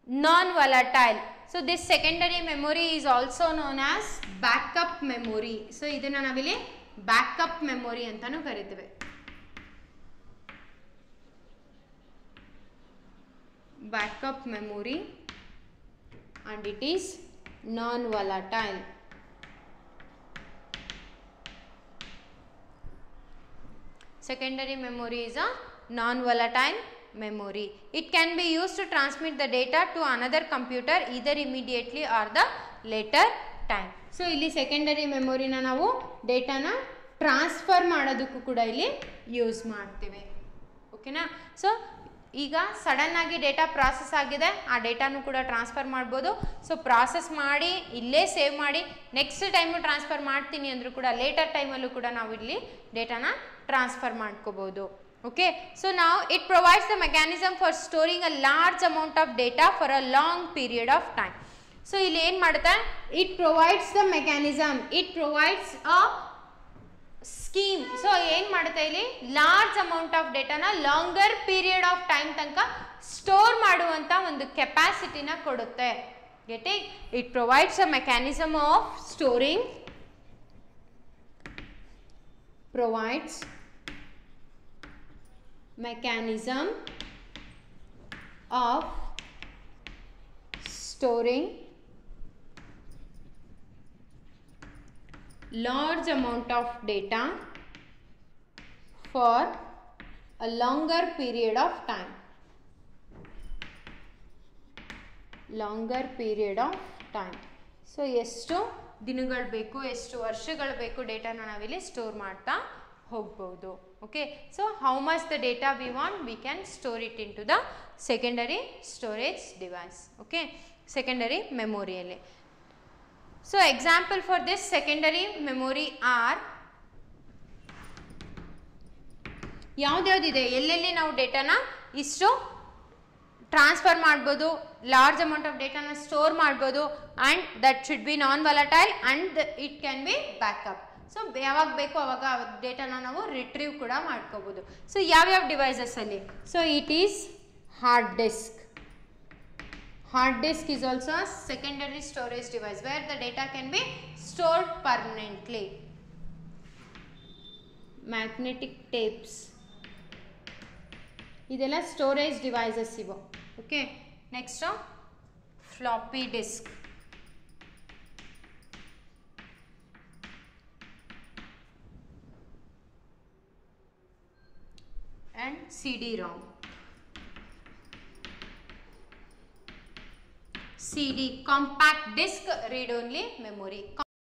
non-volatile. So this secondary memory is also known as backup memory. So idanna navili backup memory antanu kariteve. backup memory and it is non-volatile. Secondary memory is a non-volatile memory. It can be used to transmit the data to another computer either immediately or the later time. So ಇಲ್ಲಿ secondary memory ನ ನಾವು ಡೇಟಾನ transfer ಮಾಡೋದಕ್ಕೂ ಕೂಡ ಇಲ್ಲಿ use ಮಾಡ್ತೀವಿ. ಓಕೆನಾ? So ಈಗ sudden ಆಗಿ ಡೇಟಾ ಪ್ರಾಸೆಸ್ ಆಗಿದೆ, ಆ ಡೇಟಾನು ಕೂಡ ಟ್ರಾನ್ಸ್ಫರ್ ಮಾಡ್ಬೋದು. ಸೊ ಪ್ರಾಸೆಸ್ ಮಾಡಿ ಇಲ್ಲೇ ಸೇವ್ ಮಾಡಿ ನೆಕ್ಸ್ಟ್ ಟೈಮು ಟ್ರಾನ್ಸ್ಫರ್ ಮಾಡ್ತೀನಿ ಅಂದರೂ ಕೂಡ ಲೇಟರ್ ಟೈಮಲ್ಲೂ ಕೂಡ ನಾವು ಇಲ್ಲಿ ಡೇಟಾನ ಟ್ರಾನ್ಸ್ಫರ್ ಮಾಡ್ಕೋಬೋದು. ಓಕೆ, ಸೊ ನಾವು it provides the mechanism for storing a large amount of data for a long period of time. So ಇಲ್ಲಿ ಏನು ಮಾಡುತ್ತೆ, it provides the mechanism, it provides a scheme. So ಏನು ಮಾಡುತ್ತೆ ಇಲ್ಲಿ, ಲಾರ್ಜ್ ಅಮೌಂಟ್ ಆಫ್ ಡೇಟಾನ longer period of time ತನಕ store ಮಾಡುವಂಥ ಒಂದು ಕೆಪಾಸಿಟಿನ ಕೊಡುತ್ತೆ. Getting? It provides a mechanism of storing, provides mechanism of storing large amount of data for a longer period of time. Longer period of time. So ಎಷ್ಟು ದಿನಗಳು ಬೇಕು, ಎಷ್ಟು ವರ್ಷಗಳು ಬೇಕು ಡೇಟಾನ ನಾವಿಲ್ಲಿ ಸ್ಟೋರ್ ಮಾಡ್ತಾ ಹೋಗ್ಬೋದು. Okay, so how much the data we want we can store it into the secondary storage device. Okay, secondary ಮೆಮೊರಿಯಲ್ಲಿ. So example for this secondary memory are ಯಾವ್ದ್ಯಾವ್ದಿದೆ, ಎಲ್ಲೆಲ್ಲಿ ನಾವು ಡೇಟಾನ ಇಷ್ಟು ಟ್ರಾನ್ಸ್ಫರ್ ಮಾಡ್ಬೋದು, ಲಾರ್ಜ್ ಅಮೌಂಟ್ ಆಫ್ ಡೇಟಾನ store ಮಾಡ್ಬೋದು, and that should be non volatile and it can be backup. So ಯಾವಾಗ ಬೇಕೋ ಅವಾಗ ಡೇಟಾನ ನಾವು ರಿಟ್ರೀವ್ ಕೂಡ ಮಾಡ್ಕೋಬೋದು. ಸೊ ಯಾವ್ಯಾವ ಡಿವೈಸಸ್ಸಲ್ಲಿ, so it is hard disk. Hard disk is also a secondary storage device where the data can be stored permanently. Magnetic tapes. ಇದೆಲ್ಲ storage devices ಇವು. Okay, next floppy disk and CD-ROM. CD, compact disc read only memory.